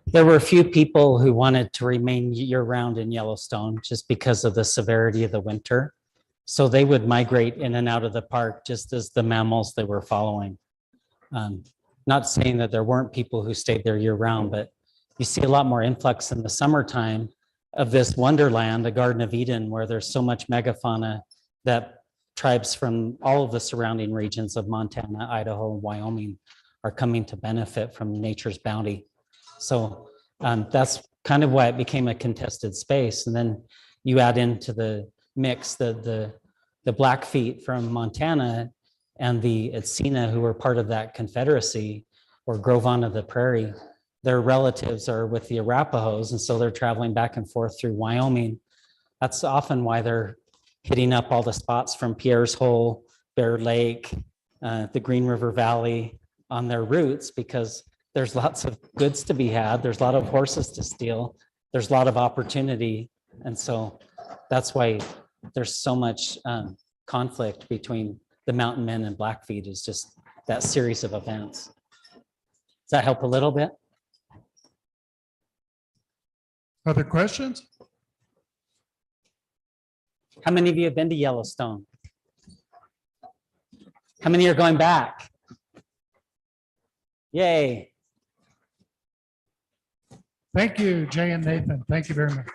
There were a few people who wanted to remain year-round in Yellowstone just because of the severity of the winter. So they would migrate in and out of the park just as the mammals they were following. Not saying that there weren't people who stayed there year-round, but you see a lot more influx in the summertime of this wonderland, the Garden of Eden, where there's so much megafauna that tribes from all of the surrounding regions of Montana, Idaho, and Wyoming are coming to benefit from nature's bounty. So that's kind of why it became a contested space. And then you add into the mix the Blackfeet from Montana and the Atsina, who were part of that confederacy, or Gros-Ventre of the Prairie. Their relatives are with the Arapahoes, and so they're traveling back and forth through Wyoming. That's often why they're hitting up all the spots from Pierre's Hole, Bear Lake, the Green River Valley on their routes, because there's lots of goods to be had. There's a lot of horses to steal. There's a lot of opportunity. And so that's why there's so much conflict between the mountain men and Blackfeet, is just that series of events. Does that help a little bit? Other questions? How many of you have been to Yellowstone? How many are going back? Yay. Thank you, Jay and Nathan. Thank you very much.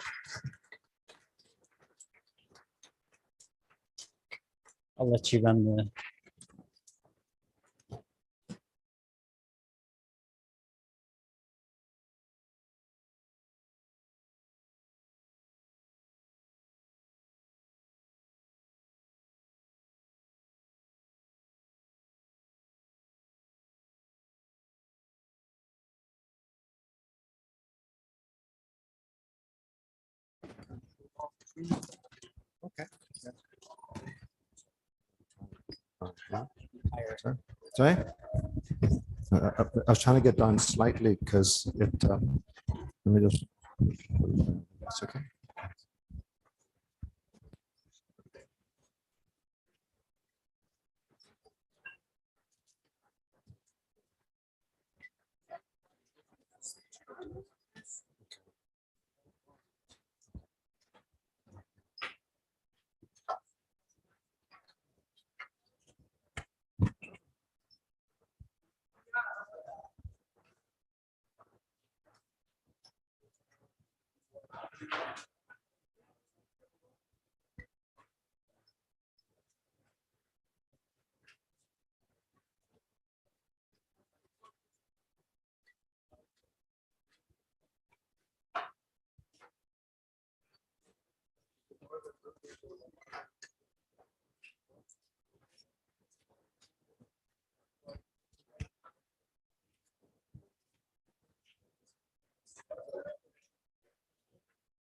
I'll let you run the. Okay. Sorry? I was trying to get down slightly because it, let me just, that's okay.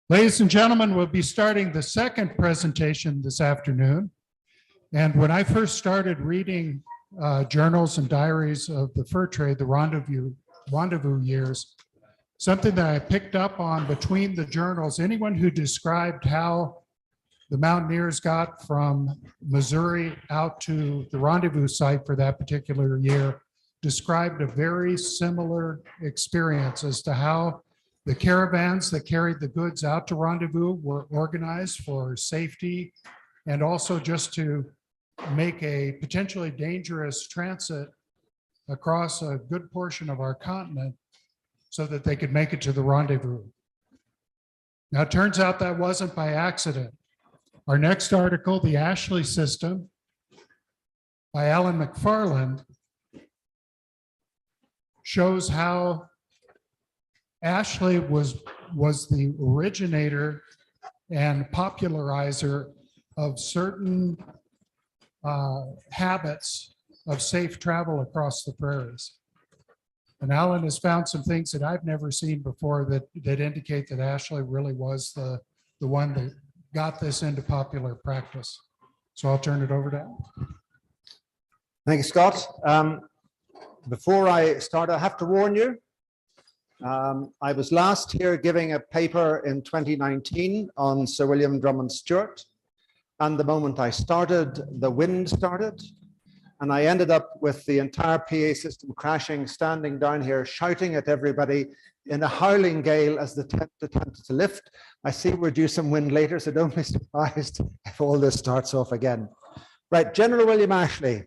Ladies and gentlemen, we'll be starting the second presentation this afternoon. And when I first started reading journals and diaries of the fur trade, the rendezvous years, something that I picked up on between the journals, anyone who described how the mountaineers got from Missouri out to the rendezvous site for that particular year described a very similar experience as to how the caravans that carried the goods out to rendezvous were organized for safety and also just to make a potentially dangerous transit across a good portion of our continent so that they could make it to the rendezvous. Now, it turns out that wasn't by accident. Our next article, The Ashley System by Alan McFarland, shows how Ashley was the originator and popularizer of certain habits of safe travel across the prairies. And Alan has found some things that I've never seen before that indicate that Ashley really was the one that got this into popular practice. So I'll turn it over to Alan. Thank you, Scott. Before I start, I have to warn you, I was last here giving a paper in 2019 on Sir William Drummond Stewart. And the moment I started, the wind started. And I ended up with the entire PA system crashing, standing down here, shouting at everybody in a howling gale as the tent attempted to lift. I see we're due some wind later, so don't be surprised if all this starts off again. Right, General William Ashley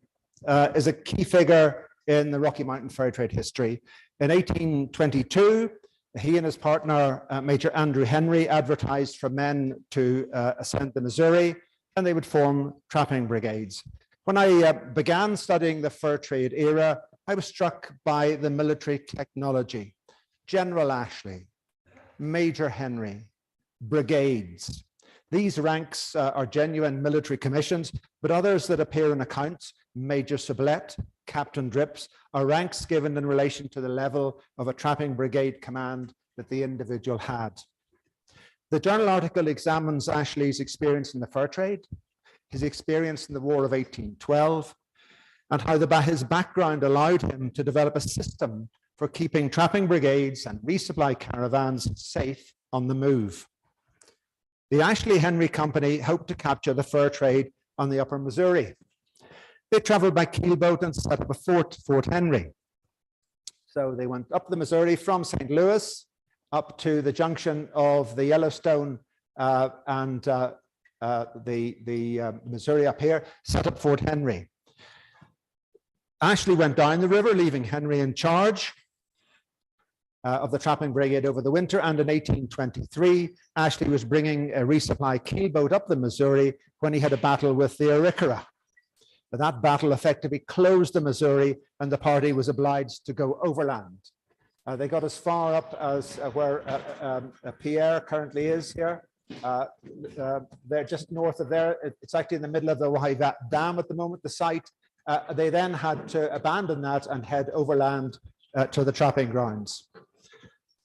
is a key figure in the Rocky Mountain fur trade history. In 1822, he and his partner, Major Andrew Henry, advertised for men to ascend the Missouri. and they would form trapping brigades. When I began studying the fur trade era, I was struck by the military technology. General Ashley, Major Henry, brigades. These ranks are genuine military commissions, but others that appear in accounts, Major Sublette, Captain Drips, are ranks given in relation to the level of a trapping brigade command that the individual had. The journal article examines Ashley's experience in the fur trade, his experience in the War of 1812, and how his background allowed him to develop a system for keeping trapping brigades and resupply caravans safe on the move. The Ashley Henry Company hoped to capture the fur trade on the upper Missouri. They traveled by keelboat and set up a fort, Fort Henry. So they went up the Missouri from St. Louis up to the junction of the Yellowstone and the Missouri up here, set up Fort Henry. Ashley went down the river, leaving Henry in charge of the trapping brigade over the winter, and in 1823, Ashley was bringing a resupply keelboat up the Missouri when he had a battle with the Arikara. That battle effectively closed the Missouri, and the party was obliged to go overland. They got as far up as where Pierre currently is here. They're just north of there. It's actually in the middle of the Wye Dam at the moment, the site. They then had to abandon that and head overland to the trapping grounds.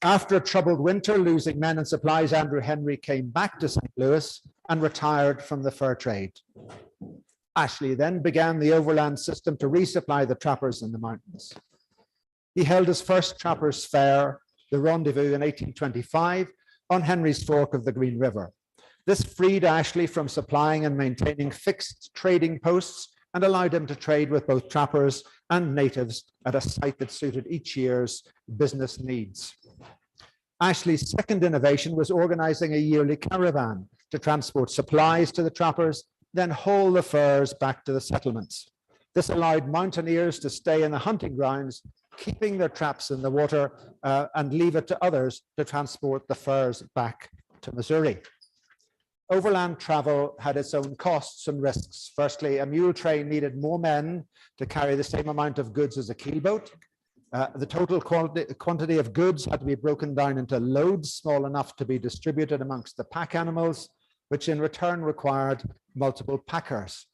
After a troubled winter, losing men and supplies, Andrew Henry came back to St. Louis and retired from the fur trade. Ashley then began the overland system to resupply the trappers in the mountains. He held his first trappers' fair, the Rendezvous, in 1825 on Henry's Fork of the Green River. This freed Ashley from supplying and maintaining fixed trading posts and allowed him to trade with both trappers and natives at a site that suited each year's business needs. Ashley's second innovation was organizing a yearly caravan to transport supplies to the trappers, then haul the furs back to the settlements. This allowed mountaineers to stay in the hunting grounds, keeping their traps in the water, and leave it to others to transport the furs back to Missouri. Overland travel had its own costs and risks. Firstly, a mule train needed more men to carry the same amount of goods as a keelboat. The total quantity of goods had to be broken down into loads small enough to be distributed amongst the pack animals, which in return required multiple packers.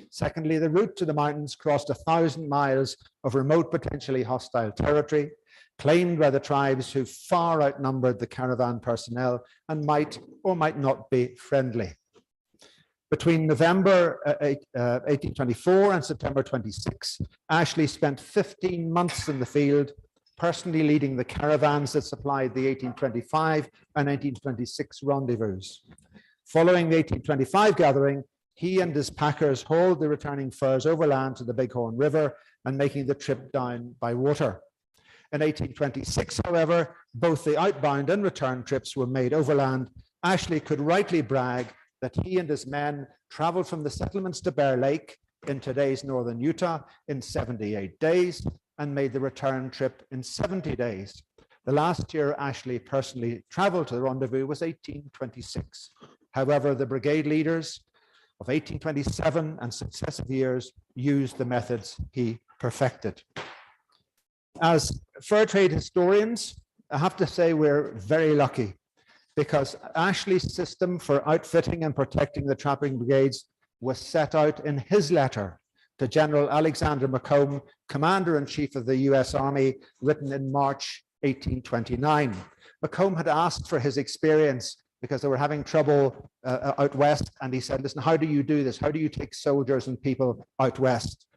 Secondly, the route to the mountains crossed 1,000 miles of remote, potentially hostile territory, claimed by the tribes who far outnumbered the caravan personnel and might or might not be friendly. Between November 1824 and September 26, Ashley spent 15 months in the field, personally leading the caravans that supplied the 1825 and 1826 rendezvous. Following the 1825 gathering, he and his packers hauled the returning furs overland to the Bighorn River and making the trip down by water. In 1826, however, both the outbound and return trips were made overland. Ashley could rightly brag that he and his men traveled from the settlements to Bear Lake in today's northern Utah in 78 days and made the return trip in 70 days. The last year Ashley personally traveled to the rendezvous was 1826. However, the brigade leaders of 1827 and successive years used the methods he perfected. As fur trade historians, I have to say we're very lucky, because Ashley's system for outfitting and protecting the trapping brigades was set out in his letter to General Alexander Macomb, Commander-in-Chief of the US Army, written in March 1829. Macomb had asked for his experience because they were having trouble out west, and he said, listen, how do you do this? How do you take soldiers and people out west?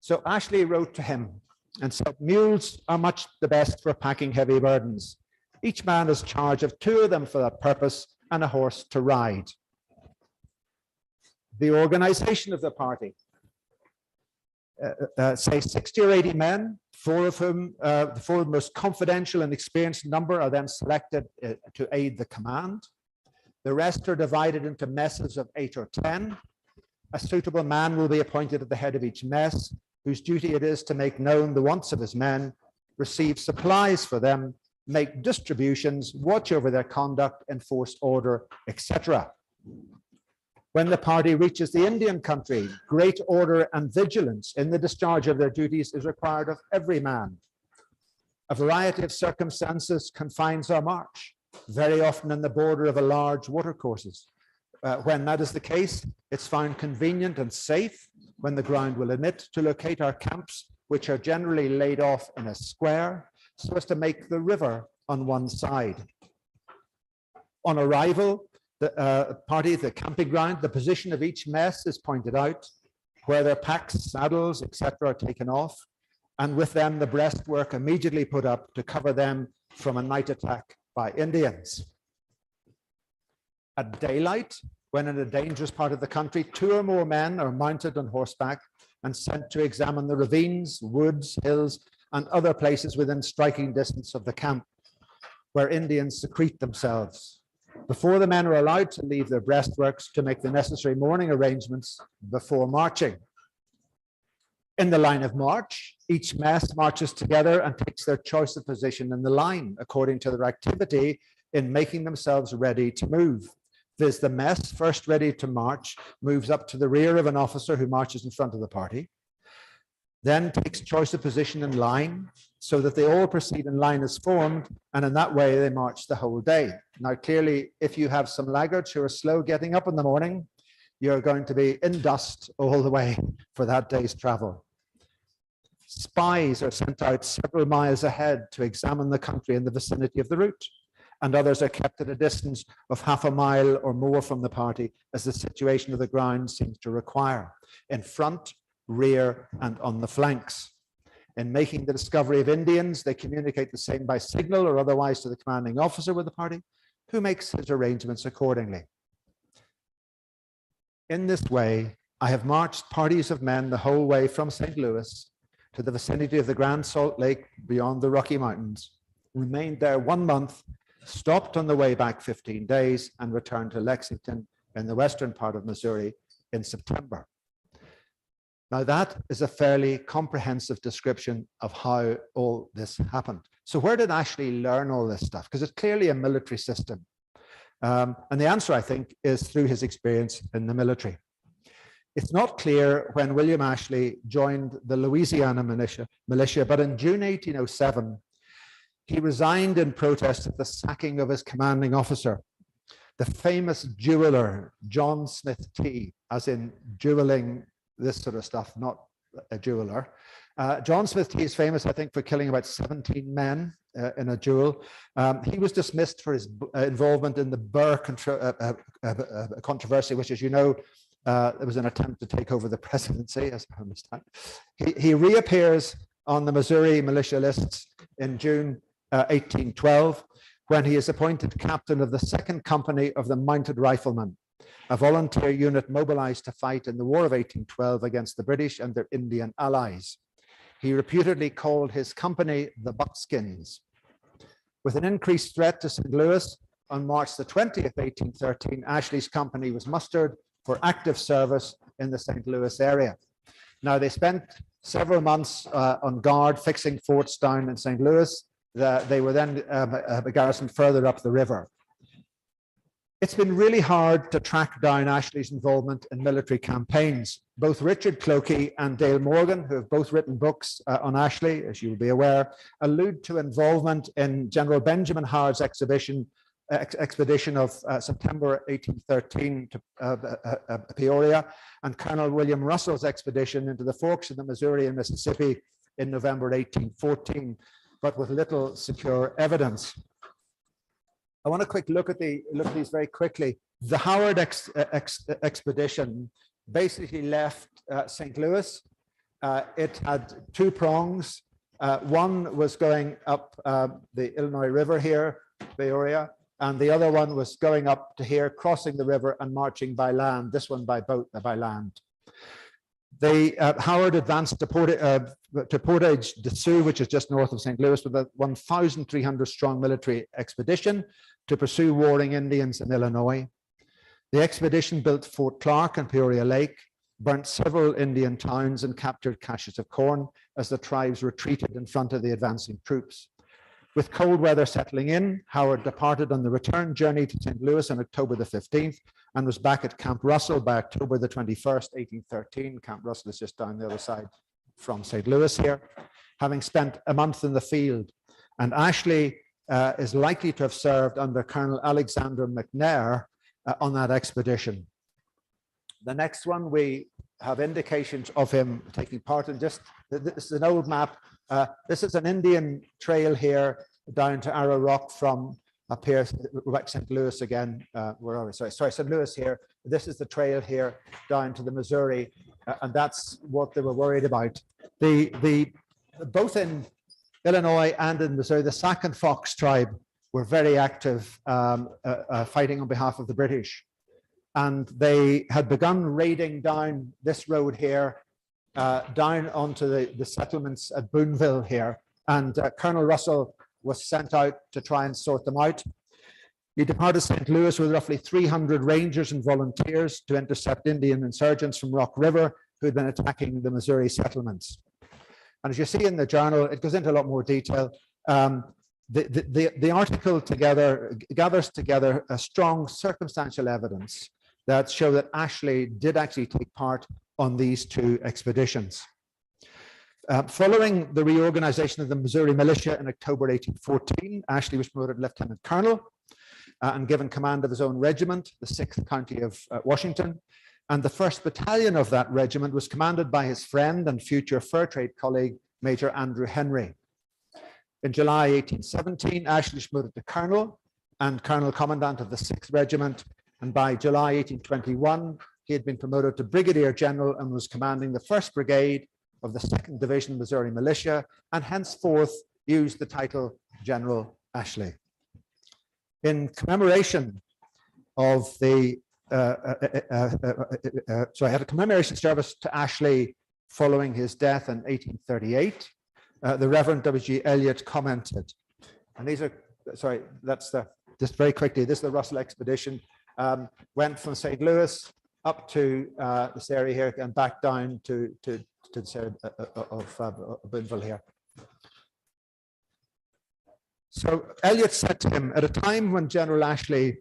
So Ashley wrote to him and said, mules are much the best for packing heavy burdens. Each man has charge of 2 of them for that purpose and a horse to ride. The organization of the party, say 60 or 80 men, 4 of whom, the 4 most confidential and experienced number are then selected to aid the command. The rest are divided into messes of 8 or 10. A suitable man will be appointed at the head of each mess, whose duty it is to make known the wants of his men, receive supplies for them, make distributions, watch over their conduct, enforce order, etc. When the party reaches the Indian country, great order and vigilance in the discharge of their duties is required of every man. A variety of circumstances confines our march, very often in the border of a large watercourses. When that is the case, it's found convenient and safe, when the ground will admit, to locate our camps, which are generally laid off in a square, so as to make the river on one side. On arrival, the camping ground, the position of each mess is pointed out, where their packs, saddles, etc. are taken off, and with them the breastwork immediately put up to cover them from a night attack by Indians. At daylight, when in a dangerous part of the country, 2 or more men are mounted on horseback and sent to examine the ravines, woods, hills, and other places within striking distance of the camp, where Indians secrete themselves. Before the men are allowed to leave their breastworks to make the necessary morning arrangements before marching. In the line of march, each mess marches together and takes their choice of position in the line according to their activity in making themselves ready to move. Viz. The mess, first ready to march, moves up to the rear of an officer who marches in front of the party, then takes choice of position in line, so that they all proceed in line as formed, and in that way they march the whole day. Now, clearly, if you have some laggards who are slow getting up in the morning, you're going to be in dust all the way for that day's travel. Spies are sent out several miles ahead to examine the country in the vicinity of the route, and others are kept at a distance of half a mile or more from the party, as the situation of the ground seems to require, in front, rear, and on the flanks. In making the discovery of Indians, they communicate the same by signal or otherwise to the commanding officer with the party, who makes his arrangements accordingly. In this way, I have marched parties of men the whole way from St. Louis to the vicinity of the Grand Salt Lake beyond the Rocky Mountains, remained there 1 month, stopped on the way back 15 days, and returned to Lexington in the western part of Missouri in September. Now, that is a fairly comprehensive description of how all this happened. So where did Ashley learn all this stuff? Because it's clearly a military system. And the answer, I think, is through his experience in the military. It's not clear when William Ashley joined the Louisiana militia, but in June 1807, he resigned in protest at the sacking of his commanding officer, the famous jeweler, John Smith T, as in jeweling, this sort of stuff, not a jeweler. John Smith T is famous, I think, for killing about 17 men in a duel. He was dismissed for his involvement in the Burr controversy, which, as you know, there was an attempt to take over the presidency, as I understand. He reappears on the Missouri militia lists in June 1812, when he is appointed captain of the 2nd Company of the Mounted Riflemen, a volunteer unit mobilized to fight in the War of 1812 against the British and their Indian allies. He reputedly called his company the Buckskins. With an increased threat to St. Louis, on March the 20th, 1813, Ashley's company was mustered for active service in the St. Louis area. Now, they spent several months on guard fixing forts down in St. Louis. They were then garrisoned further up the river. It's been really hard to track down Ashley's involvement in military campaigns. Both Richard Clokey and Dale Morgan, who have both written books on Ashley, as you will be aware, allude to involvement in General Benjamin Howard's expedition of September 1813 to Peoria, and Colonel William Russell's expedition into the forks of the Missouri and Mississippi in November 1814, but with little secure evidence. I want to quick look at these very quickly. The Howard expedition basically left St. Louis. It had 2 prongs. One was going up the Illinois River here, Peoria, and the other one was going up to here, crossing the river and marching by land, this one by boat, by land. Howard advanced to Portage de Sioux, which is just north of St. Louis, with a 1,300 strong military expedition to pursue warring Indians in Illinois. The expedition built Fort Clark and Peoria Lake, burnt several Indian towns, and captured caches of corn as the tribes retreated in front of the advancing troops. With cold weather settling in, Howard departed on the return journey to St. Louis on October the 15th and was back at Camp Russell by October the 21st, 1813. Camp Russell is just down the other side from St. Louis here, having spent a month in the field. And Ashley is likely to have served under Colonel Alexander McNair on that expedition. The next one, we have indications of him taking part in this is an old map. This is an Indian trail here down to Arrow Rock from up here, right, St. Louis again. Where are we? Sorry, St. Louis here. This is the trail here down to the Missouri, and that's what they were worried about. Both in Illinois and in Missouri, the Sac and Fox tribe were very active fighting on behalf of the British. And they had begun raiding down this road here, down onto the settlements at Boonville here. And Colonel Russell was sent out to try and sort them out. He departed St. Louis with roughly 300 rangers and volunteers to intercept Indian insurgents from Rock River who had been attacking the Missouri settlements. And as you see in the journal, it goes into a lot more detail. The article gathers together a strong circumstantial evidence that show that Ashley did actually take part on these two expeditions. Following the reorganization of the Missouri militia in October 1814, Ashley was promoted lieutenant colonel and given command of his own regiment, the 6th County of Washington. And the 1st Battalion of that regiment was commanded by his friend and future fur trade colleague, Major Andrew Henry. In July 1817, Ashley was promoted to colonel and colonel commandant of the 6th Regiment. And by July 1821, he had been promoted to brigadier general and was commanding the 1st Brigade of the 2nd Division Missouri Militia, and henceforth used the title General Ashley. In commemoration of the, so I had a commemoration service to Ashley following his death in 1838. The Reverend W.G. Elliott commented, and these are, sorry, that's the, just very quickly, this is the Russell expedition. Went from St. Louis up to this area here and back down to the area of Boonville here. So Elliott said to him, at a time when General Ashley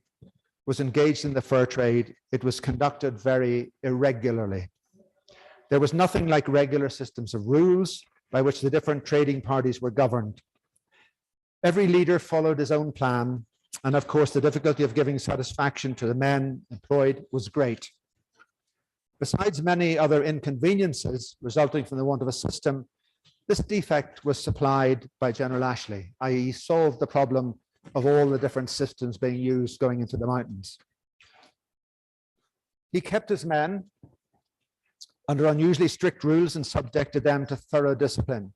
was engaged in the fur trade, it was conducted very irregularly. There was nothing like regular systems of rules by which the different trading parties were governed. Every leader followed his own plan, and of course, the difficulty of giving satisfaction to the men employed was great. Besides many other inconveniences resulting from the want of a system, this defect was supplied by General Ashley, i.e. solved the problem of all the different systems being used going into the mountains. He kept his men under unusually strict rules and subjected them to thorough discipline.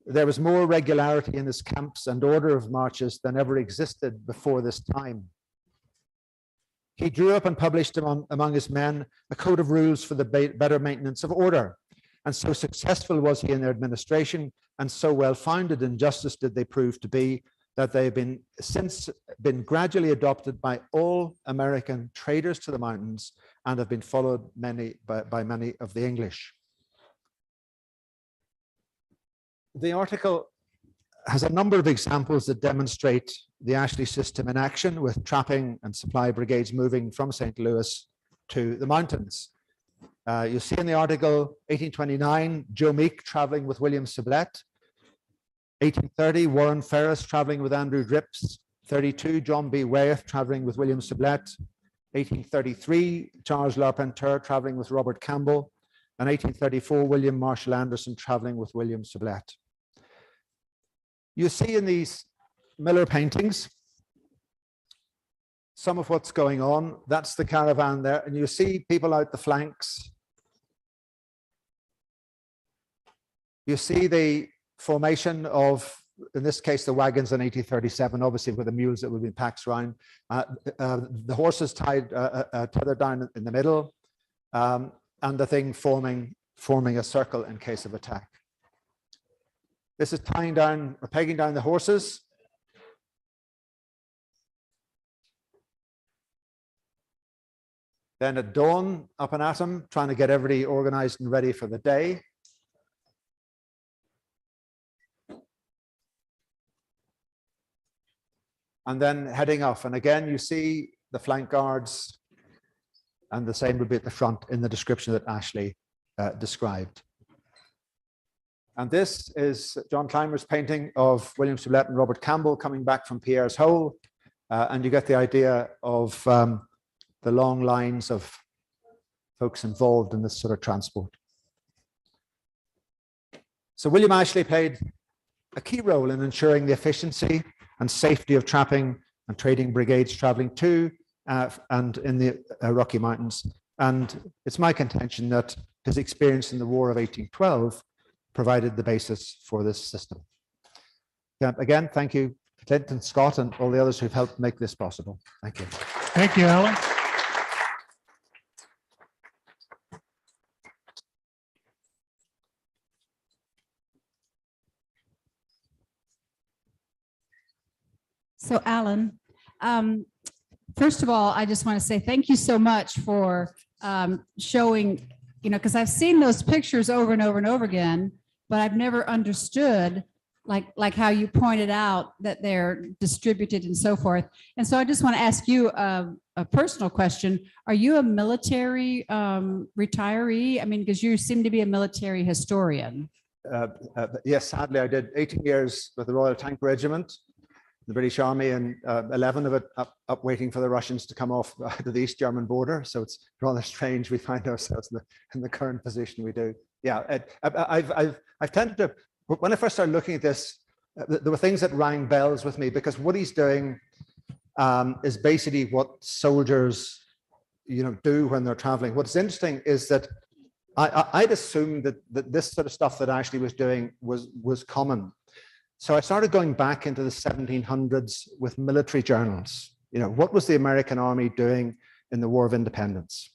There was more regularity in his camps and order of marches than ever existed before this time. He drew up and published among his men a code of rules for the better maintenance of order. And so successful was he in their administration, and so well-founded in justice did they prove to be, that they have since been gradually adopted by all American traders to the mountains and have been followed by many of the English. The article has a number of examples that demonstrate the Ashley system in action, with trapping and supply brigades moving from St. Louis to the mountains. You see in the article, 1829, Joe Meek traveling with William Sublette. 1830, Warren Ferris traveling with Andrew Drips. 32, John B. Wyeth traveling with William Sublette. 1833, Charles Larpenteur traveling with Robert Campbell. And 1834, William Marshall Anderson traveling with William Sublette. You see in these Miller paintings some of what's going on. That's the caravan there, and you see people out the flanks. You see the formation of, in this case, the wagons in 1837, obviously with the mules that would be packed around. The horses tied, tethered down in the middle, and the thing forming a circle in case of attack. This is tying down or pegging down the horses. Then at dawn, up and at 'em, trying to get everybody organized and ready for the day. and then heading off. And again, you see the flank guards, and the same would be at the front in the description that Ashley described. And this is John Clymer's painting of William Sublette and Robert Campbell coming back from Pierre's Hole. And you get the idea of the long lines of folks involved in this sort of transport. So William Ashley played a key role in ensuring the efficiency and safety of trapping and trading brigades traveling to and in the Rocky Mountains. And it's my contention that his experience in the War of 1812 provided the basis for this system. Again, thank you, Clint and Scott and all the others who've helped make this possible. Thank you. Thank you, Alan. So Alan, first of all, I just want to say thank you so much for showing, because I've seen those pictures over and over and over again, but I've never understood like how you pointed out that they're distributed and so forth. And so I just want to ask you a personal question. Are you a military retiree? I mean, because you seem to be a military historian. Yes, sadly, I did 18 years with the Royal Tank Regiment, the British Army, and 11 of it up waiting for the Russians to come off to the East German border. So it's rather strange we find ourselves in the current position we do. Yeah, I've tended to, when I first started looking at this, there were things that rang bells with me, because what he's doing is basically what soldiers, do when they're traveling. What's interesting is that I'd assumed that this sort of stuff that Ashley was doing was common. So I started going back into the 1700s with military journals. What was the American Army doing in the War of Independence?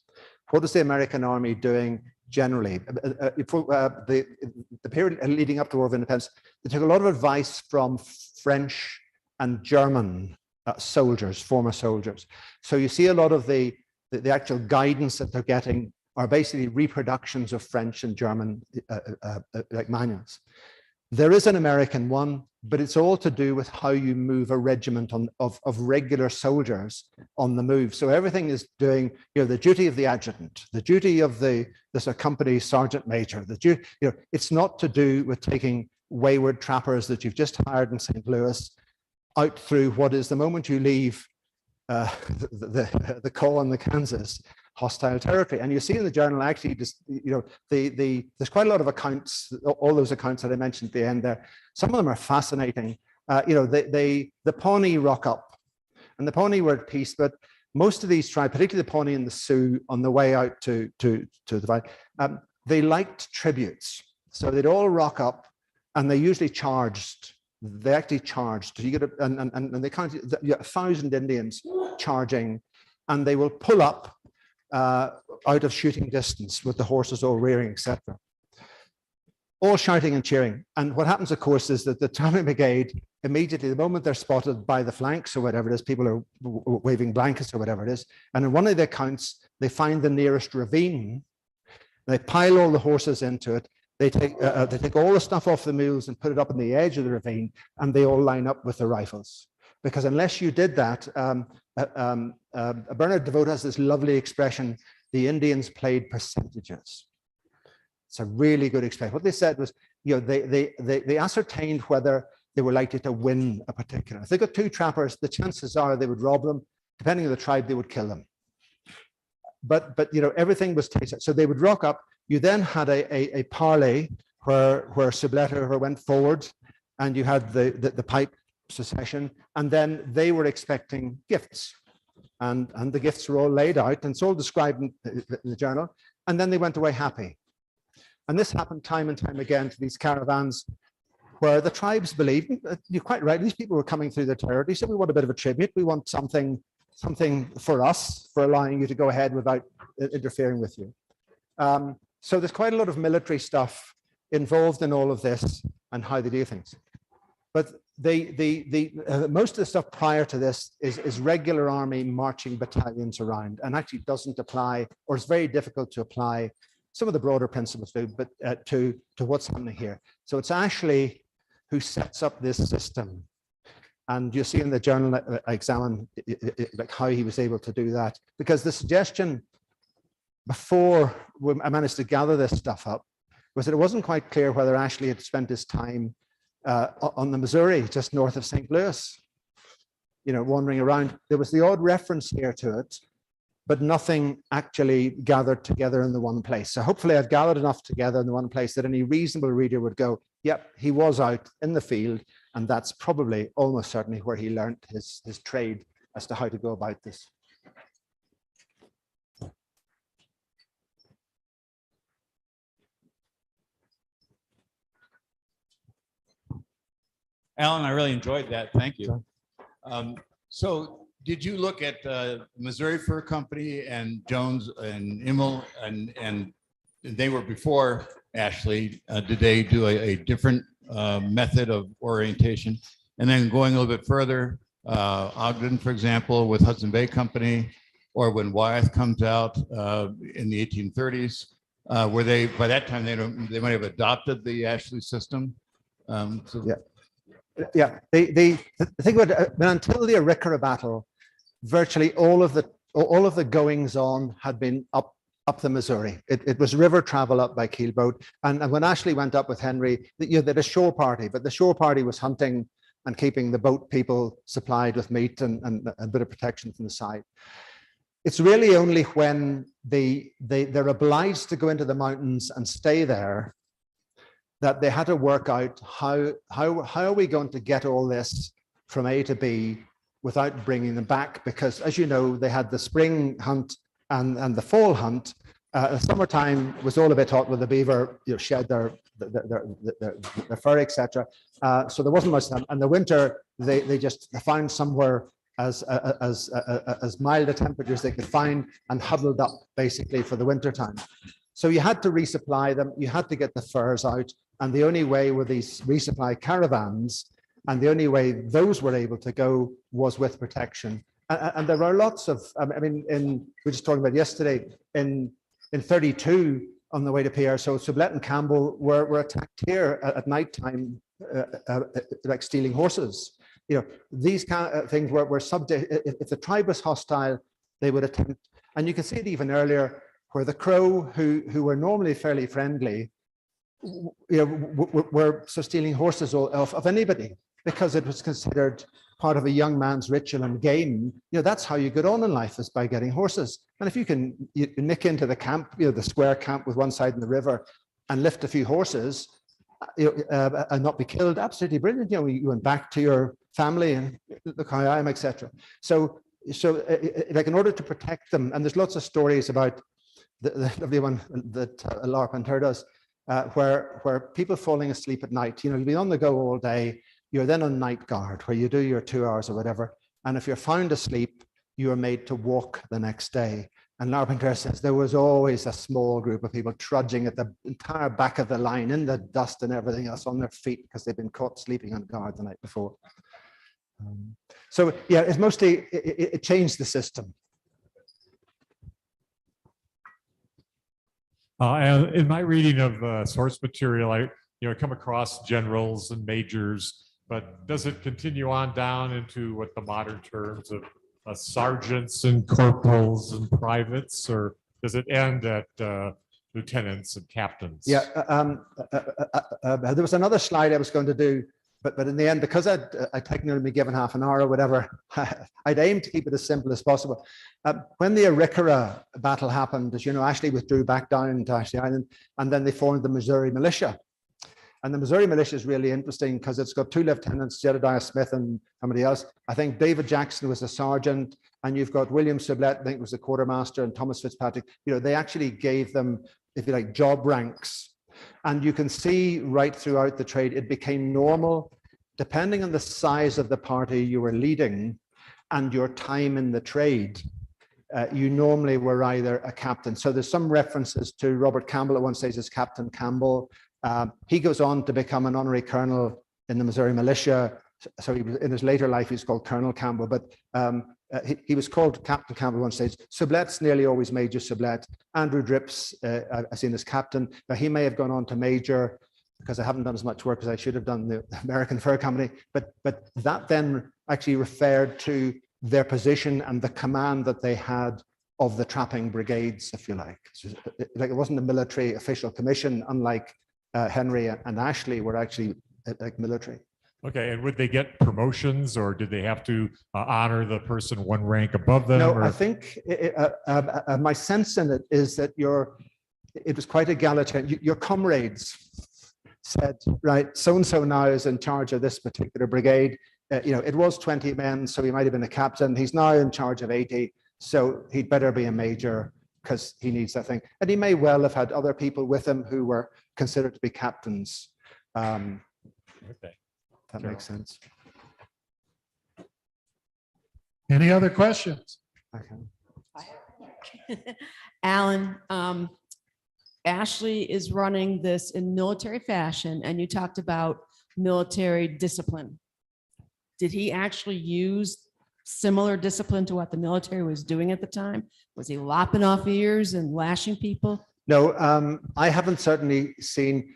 What was the American Army doing generally? The period leading up to the War of Independence, they took a lot of advice from French and German soldiers, former soldiers. So you see a lot of the actual guidance that they're getting are basically reproductions of French and German like manuals. There is an American one, but it's all to do with how you move a regiment of regular soldiers on the move. So everything is doing, the duty of the adjutant, the duty of this company sergeant major, it's not to do with taking wayward trappers that you've just hired in St. Louis out through what is, the moment you leave the call on the Kansas, hostile territory. And you see in the journal, actually, just, there's quite a lot of accounts, all those accounts that I mentioned at the end there. Some of them are fascinating. The Pawnee rock up, and the Pawnee were at peace, but most of these tribes, particularly the Pawnee and the Sioux, on the way out to the fight, they liked tributes. So they'd all rock up, and they usually charged. They actually charged. You get and they counted 1,000 Indians charging, and they will pull up out of shooting distance with the horses all rearing, etc. All shouting and cheering. And what happens, of course, is that the Tommy Brigade, immediately, the moment they're spotted by the flanks or whatever it is, people are waving blankets or whatever it is. And in one of the accounts, they find the nearest ravine. They pile all the horses into it. They take all the stuff off the mules and put it up on the edge of the ravine, and they all line up with the rifles. Because unless you did that, Bernard DeVoe has this lovely expression, the Indians played percentages. It's a really good expression. What they said was, they ascertained whether they were likely to win a particular. If they got two trappers, the chances are they would rob them. Depending on the tribe, they would kill them. But everything was tasted. So they would rock up. You then had a parley where Sublette went forward, and you had the pipe succession, and then they were expecting gifts, and the gifts were all laid out, and it's all described in the journal, and then they went away happy. And this happened time and time again to these caravans, where the tribes believed, you're quite right, these people were coming through their territory, so we want a bit of a tribute, we want something for us, for allowing you to go ahead without interfering with you. So there's quite a lot of military stuff involved in all of this and how they do things. But most of the stuff prior to this is regular army marching battalions around, and actually doesn't apply, or it's very difficult to apply. Some of the broader principles do, but to what's happening here. So it's Ashley who sets up this system. And you see in the journal, I examine like how he was able to do that, because the suggestion before I managed to gather this stuff up was that it wasn't quite clear whether Ashley had spent his time on the Missouri, just north of St. Louis, you know, wandering around. There was the odd reference here to it, but nothing actually gathered together in the one place. So hopefully I've gathered enough together in the one place that any reasonable reader would go, yep, he was out in the field, and that's probably almost certainly where he learned his trade as to how to go about this. Alan, I really enjoyed that. Thank you. So did you look at Missouri Fur Company and Jones and Immel and they were before Ashley? Did they do a different method of orientation? And then going a little bit further, Ogden, for example, with Hudson Bay Company, or when Wyeth comes out in the 1830s, were they, by that time, they might have adopted the Ashley system? Yeah. Yeah, the thing about until the Arikara battle, virtually all of the goings on had been up the Missouri. It was river travel up by keelboat, and when Ashley went up with Henry, you know, they had a shore party, but the shore party was hunting and keeping the boat people supplied with meat and a bit of protection from the side. It's really only when they're obliged to go into the mountains and stay there that they had to work out how are we going to get all this from A to B without bringing them back, because as you know, they had the spring hunt and the fall hunt. The summertime was all a bit hot with the beaver, you know, shed their fur, etc. So there wasn't much time. And the winter, they found somewhere as mild a temperature as they could find and huddled up basically for the winter time. So you had to resupply them. You had to get the furs out. And the only way were these resupply caravans, and the only way those were able to go was with protection. And there are lots of, I mean, we were just talking about yesterday, in 32 on the way to Pierre, so Sublette and Campbell were attacked here at night time, like stealing horses. You know, these kind of things were subject, if the tribe was hostile, they would attempt. And you can see it even earlier, where the Crow, who were normally fairly friendly, you know, were so stealing horses of anybody, because it was considered part of a young man's ritual and game. You know, that's how you get on in life, is by getting horses. And if you can nick into the camp, you know, the square camp with one side in the river, and lift a few horses, you know, and not be killed, absolutely brilliant. You know, you went back to your family and look how I am, etc. So like, in order to protect them, and there's lots of stories about the lovely one that Lara Panter does, where people falling asleep at night, you know, you'll be on the go all day, you're then on night guard, where you do your 2 hours or whatever, and if you're found asleep, you are made to walk the next day. And Lara Panter says there was always a small group of people trudging at the entire back of the line in the dust and everything else, on their feet, because they've been caught sleeping on guard the night before. So yeah, it's mostly, it changed the system. And in my reading of source material, I come across generals and majors, but does it continue on down into what the modern terms of sergeants and corporals and privates, or does it end at lieutenants and captains? Yeah, there was another slide I was going to do, but in the end, because I'd technically been given half an hour or whatever, I'd aim to keep it as simple as possible. When the Arikara battle happened, as you know, Ashley withdrew back down to Ashley Island, and then they formed the Missouri Militia. And the Missouri Militia is really interesting because it's got 2 lieutenants, Jedediah Smith and somebody else. I think David Jackson was a sergeant, and you've got William Sublette, I think was the quartermaster, and Thomas Fitzpatrick. You know, they actually gave them, if you like, job ranks. And you can see right throughout the trade, it became normal, depending on the size of the party you were leading and your time in the trade, you normally were either a captain. So there's some references to Robert Campbell at one stage as Captain Campbell. He goes on to become an honorary colonel in the Missouri Militia. So he was, in his later life, he's called Colonel Campbell, but he was called Captain Campbell at one stage. Sublette's nearly always Major Sublette. Andrew Dripps, I've seen as captain. Now, he may have gone on to major, because I haven't done as much work as I should have done the American Fur Company. But that then, actually referred to their position and the command that they had of the trapping brigades, if you like. Like it wasn't a military official commission, unlike Henry and Ashley were actually like military. Okay, and would they get promotions, or did they have to honor the person one rank above them? No, or? I think my sense in it is that it was quite egalitarian. Your comrades said, right, so-and-so now is in charge of this particular brigade. It was 20 men, so he might have been a captain. He's now in charge of 80, so he'd better be a major because he needs that thing. And he may well have had other people with him who were considered to be captains. Okay. That makes sense. Any other questions? Okay. Alan, Ashley is running this in military fashion, and you talked about military discipline. Did he actually use similar discipline to what the military was doing at the time? Was he lopping off ears and lashing people? No, I haven't certainly seen.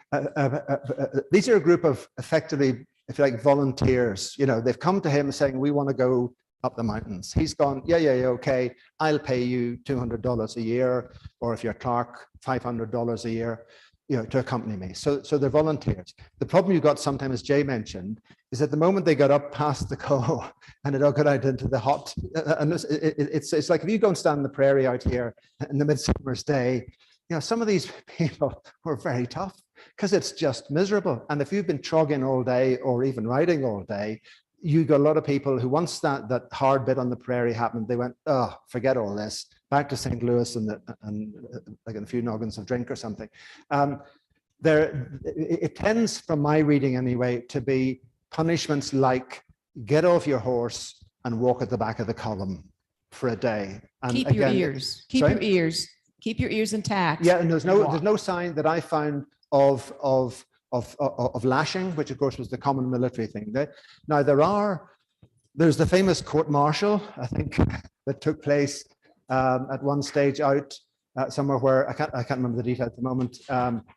These are a group of effectively, if you like, volunteers. They've come to him saying, we want to go up the mountains. He's gone, yeah, okay, I'll pay you $200 a year, or if you're Clark, $500 a year, to accompany me. So they're volunteers. The problem you got sometimes, as Jay mentioned, is that the moment they got up past the col and it all got out into the hot, and it's like if you go and stand in the prairie out here in the midsummer's day, some of these people were very tough because it's just miserable. And if you've been trogging all day or even riding all day, you got a lot of people who once that hard bit on the prairie happened, they went, oh, forget all this, back to St. Louis and like a few noggins of drink or something. It tends, from my reading anyway, to be punishments like get off your horse and walk at the back of the column for a day. And Keep again, your ears. Keep sorry? your ears. Keep your ears intact. Yeah, and there's no sign that I found of lashing, which of course was the common military thing. Now there's the famous court-martial, I think, that took place at one stage out somewhere where I can't remember the detail at the moment.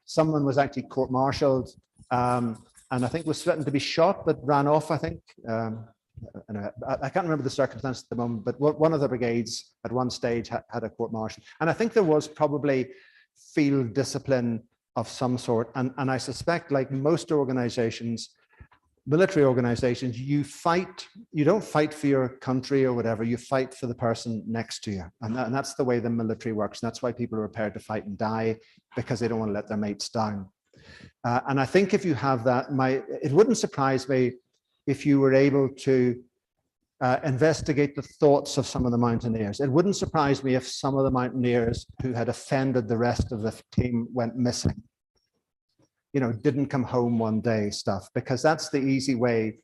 Someone was actually court-martialed, and I think was threatened to be shot, but ran off, I think. Anyway, I can't remember the circumstances at the moment, but one of the brigades at one stage had a court-martial. And I think there was probably field discipline of some sort. And I suspect, like most organizations, military organizations, you don't fight for your country or whatever, you fight for the person next to you. And that's the way the military works. And that's why people are prepared to fight and die, because they don't want to let their mates down. And I think if you have that, it wouldn't surprise me if you were able to investigate the thoughts of some of the mountaineers. It wouldn't surprise me if some of the mountaineers who had offended the rest of the team went missing, didn't come home one day stuff, because that's the easy way.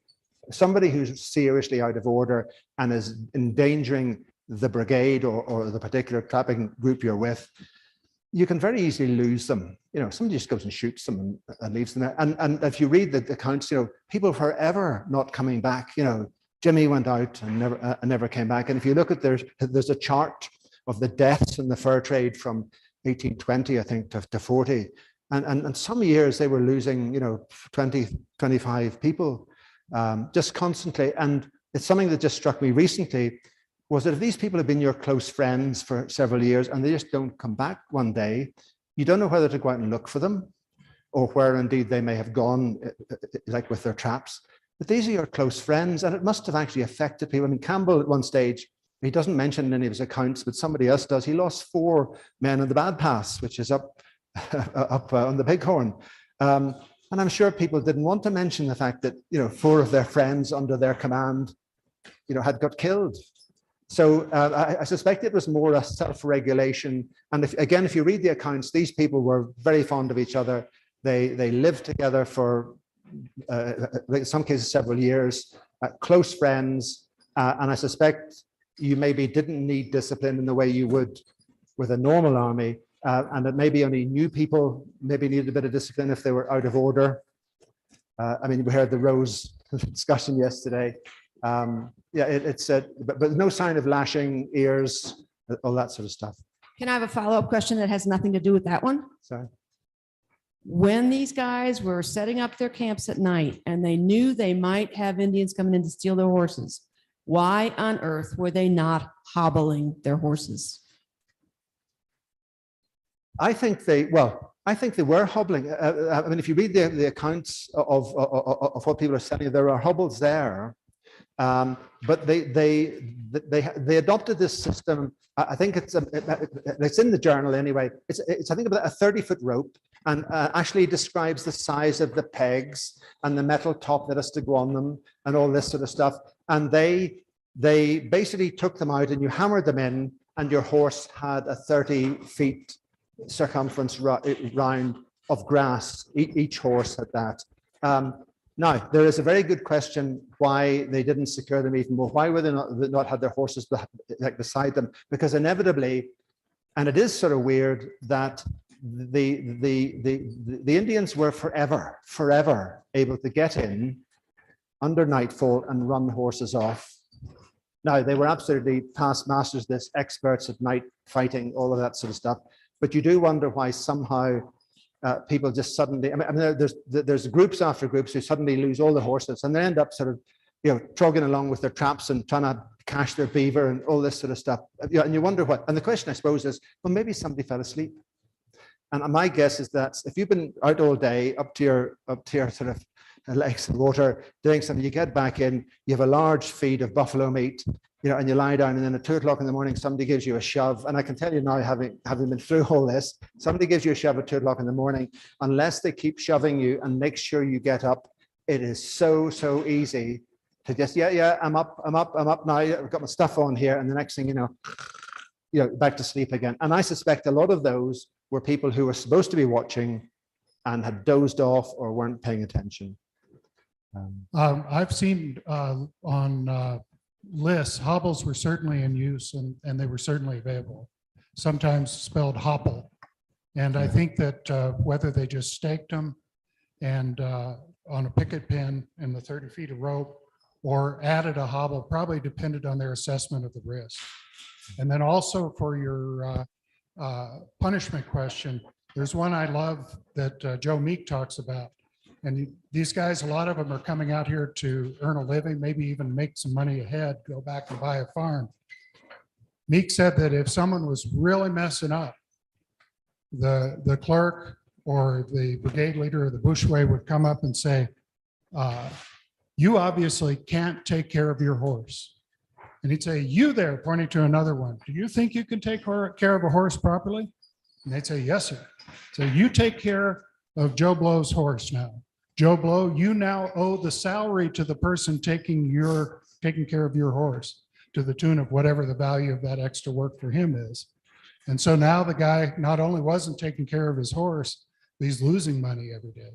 Somebody who's seriously out of order and is endangering the brigade or the particular trapping group you're with, you can very easily lose them. Somebody just goes and shoots them and leaves them there. And if you read the accounts, people forever not coming back. Jimmy went out and never came back. And if you look at there's a chart of the deaths in the fur trade from 1820, I think, to 40. And some years they were losing, 20, 25 people just constantly. And it's something that just struck me recently, was that if these people have been your close friends for several years and they just don't come back one day, you don't know whether to go out and look for them or where indeed they may have gone, like with their traps. But these are your close friends, and it must have actually affected people. I mean, Campbell at one stage, he doesn't mention in any of his accounts, but somebody else does. He lost 4 men in the Bad Pass, which is up on the Bighorn. And I'm sure people didn't want to mention the fact that, 4 of their friends under their command, had got killed. So I suspect it was more a self-regulation. And if you read the accounts, these people were very fond of each other. They lived together for, in some cases, several years, close friends. And I suspect you maybe didn't need discipline in the way you would with a normal army. And that maybe only new people maybe needed a bit of discipline if they were out of order. We heard the Rose discussion yesterday. But no sign of lashing, ears, all that sort of stuff. Can I have a follow-up question that has nothing to do with that one? Sorry. when these guys were setting up their camps at night and they knew they might have Indians coming in to steal their horses, why on earth were they not hobbling their horses? I think they were hobbling. I mean, if you read the accounts of what people are saying, there are hobbles there. But they adopted this system. I think it's in the journal anyway. It's I think about a 30-foot rope, and actually describes the size of the pegs and the metal top that has to go on them and all this sort of stuff. And they basically took them out and you hammered them in, and your horse had a 30 feet circumference round of grass. Each horse had that. Now, there is a very good question why they didn't secure them even more. Why were they not had their horses like beside them? Because inevitably, and it is sort of weird that the Indians were forever able to get in under nightfall and run horses off. Now, they were absolutely past masters, this experts at night fighting, all of that sort of stuff. But you do wonder why somehow people just suddenly, I mean, there's groups after groups who suddenly lose all the horses and they end up sort of, trogging along with their traps and trying to cache their beaver and all this sort of stuff. And you wonder what, and the question I suppose is, well, maybe somebody fell asleep. And my guess is that if you've been out all day up to your sort of legs in water doing something, you get back in, you have a large feed of buffalo meat, and you lie down, and then at 2 o'clock in the morning, somebody gives you a shove. And I can tell you now, having been through all this, somebody gives you a shove at 2 o'clock in the morning, unless they keep shoving you and make sure you get up, it is so easy to just, I'm up now, I've got my stuff on here. And the next thing you know, back to sleep again. And I suspect a lot of those were people who were supposed to be watching and had dozed off or weren't paying attention. I've seen on lists, hobbles were certainly in use and they were certainly available, sometimes spelled hopple. And I think that whether they just staked them and on a picket pin and the 30 feet of rope or added a hobble probably depended on their assessment of the risk. And then also for your punishment question, there's one I love that Joe Meek talks about. And these guys, a lot of them are coming out here to earn a living, maybe even make some money ahead, go back and buy a farm. Meek said that if someone was really messing up, the clerk or the brigade leader or the bushway would come up and say, you obviously can't take care of your horse. And he'd say, you there, pointing to another one, do you think you can take care of a horse properly? And they'd say, yes, sir. So you take care of Joe Blow's horse now. Joe Blow, you now owe the salary to the person taking care of your horse to the tune of whatever the value of that extra work for him is. And so now the guy not only wasn't taking care of his horse, but he's losing money every day.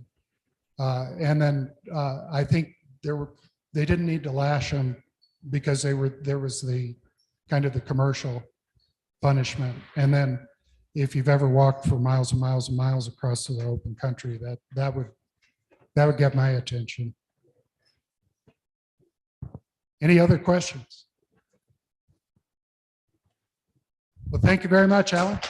And then I think they didn't need to lash him because there was the kind of the commercial punishment. And then if you've ever walked for miles and miles and miles across the open country, that would get my attention. Any other questions? Well, thank you very much, Alan.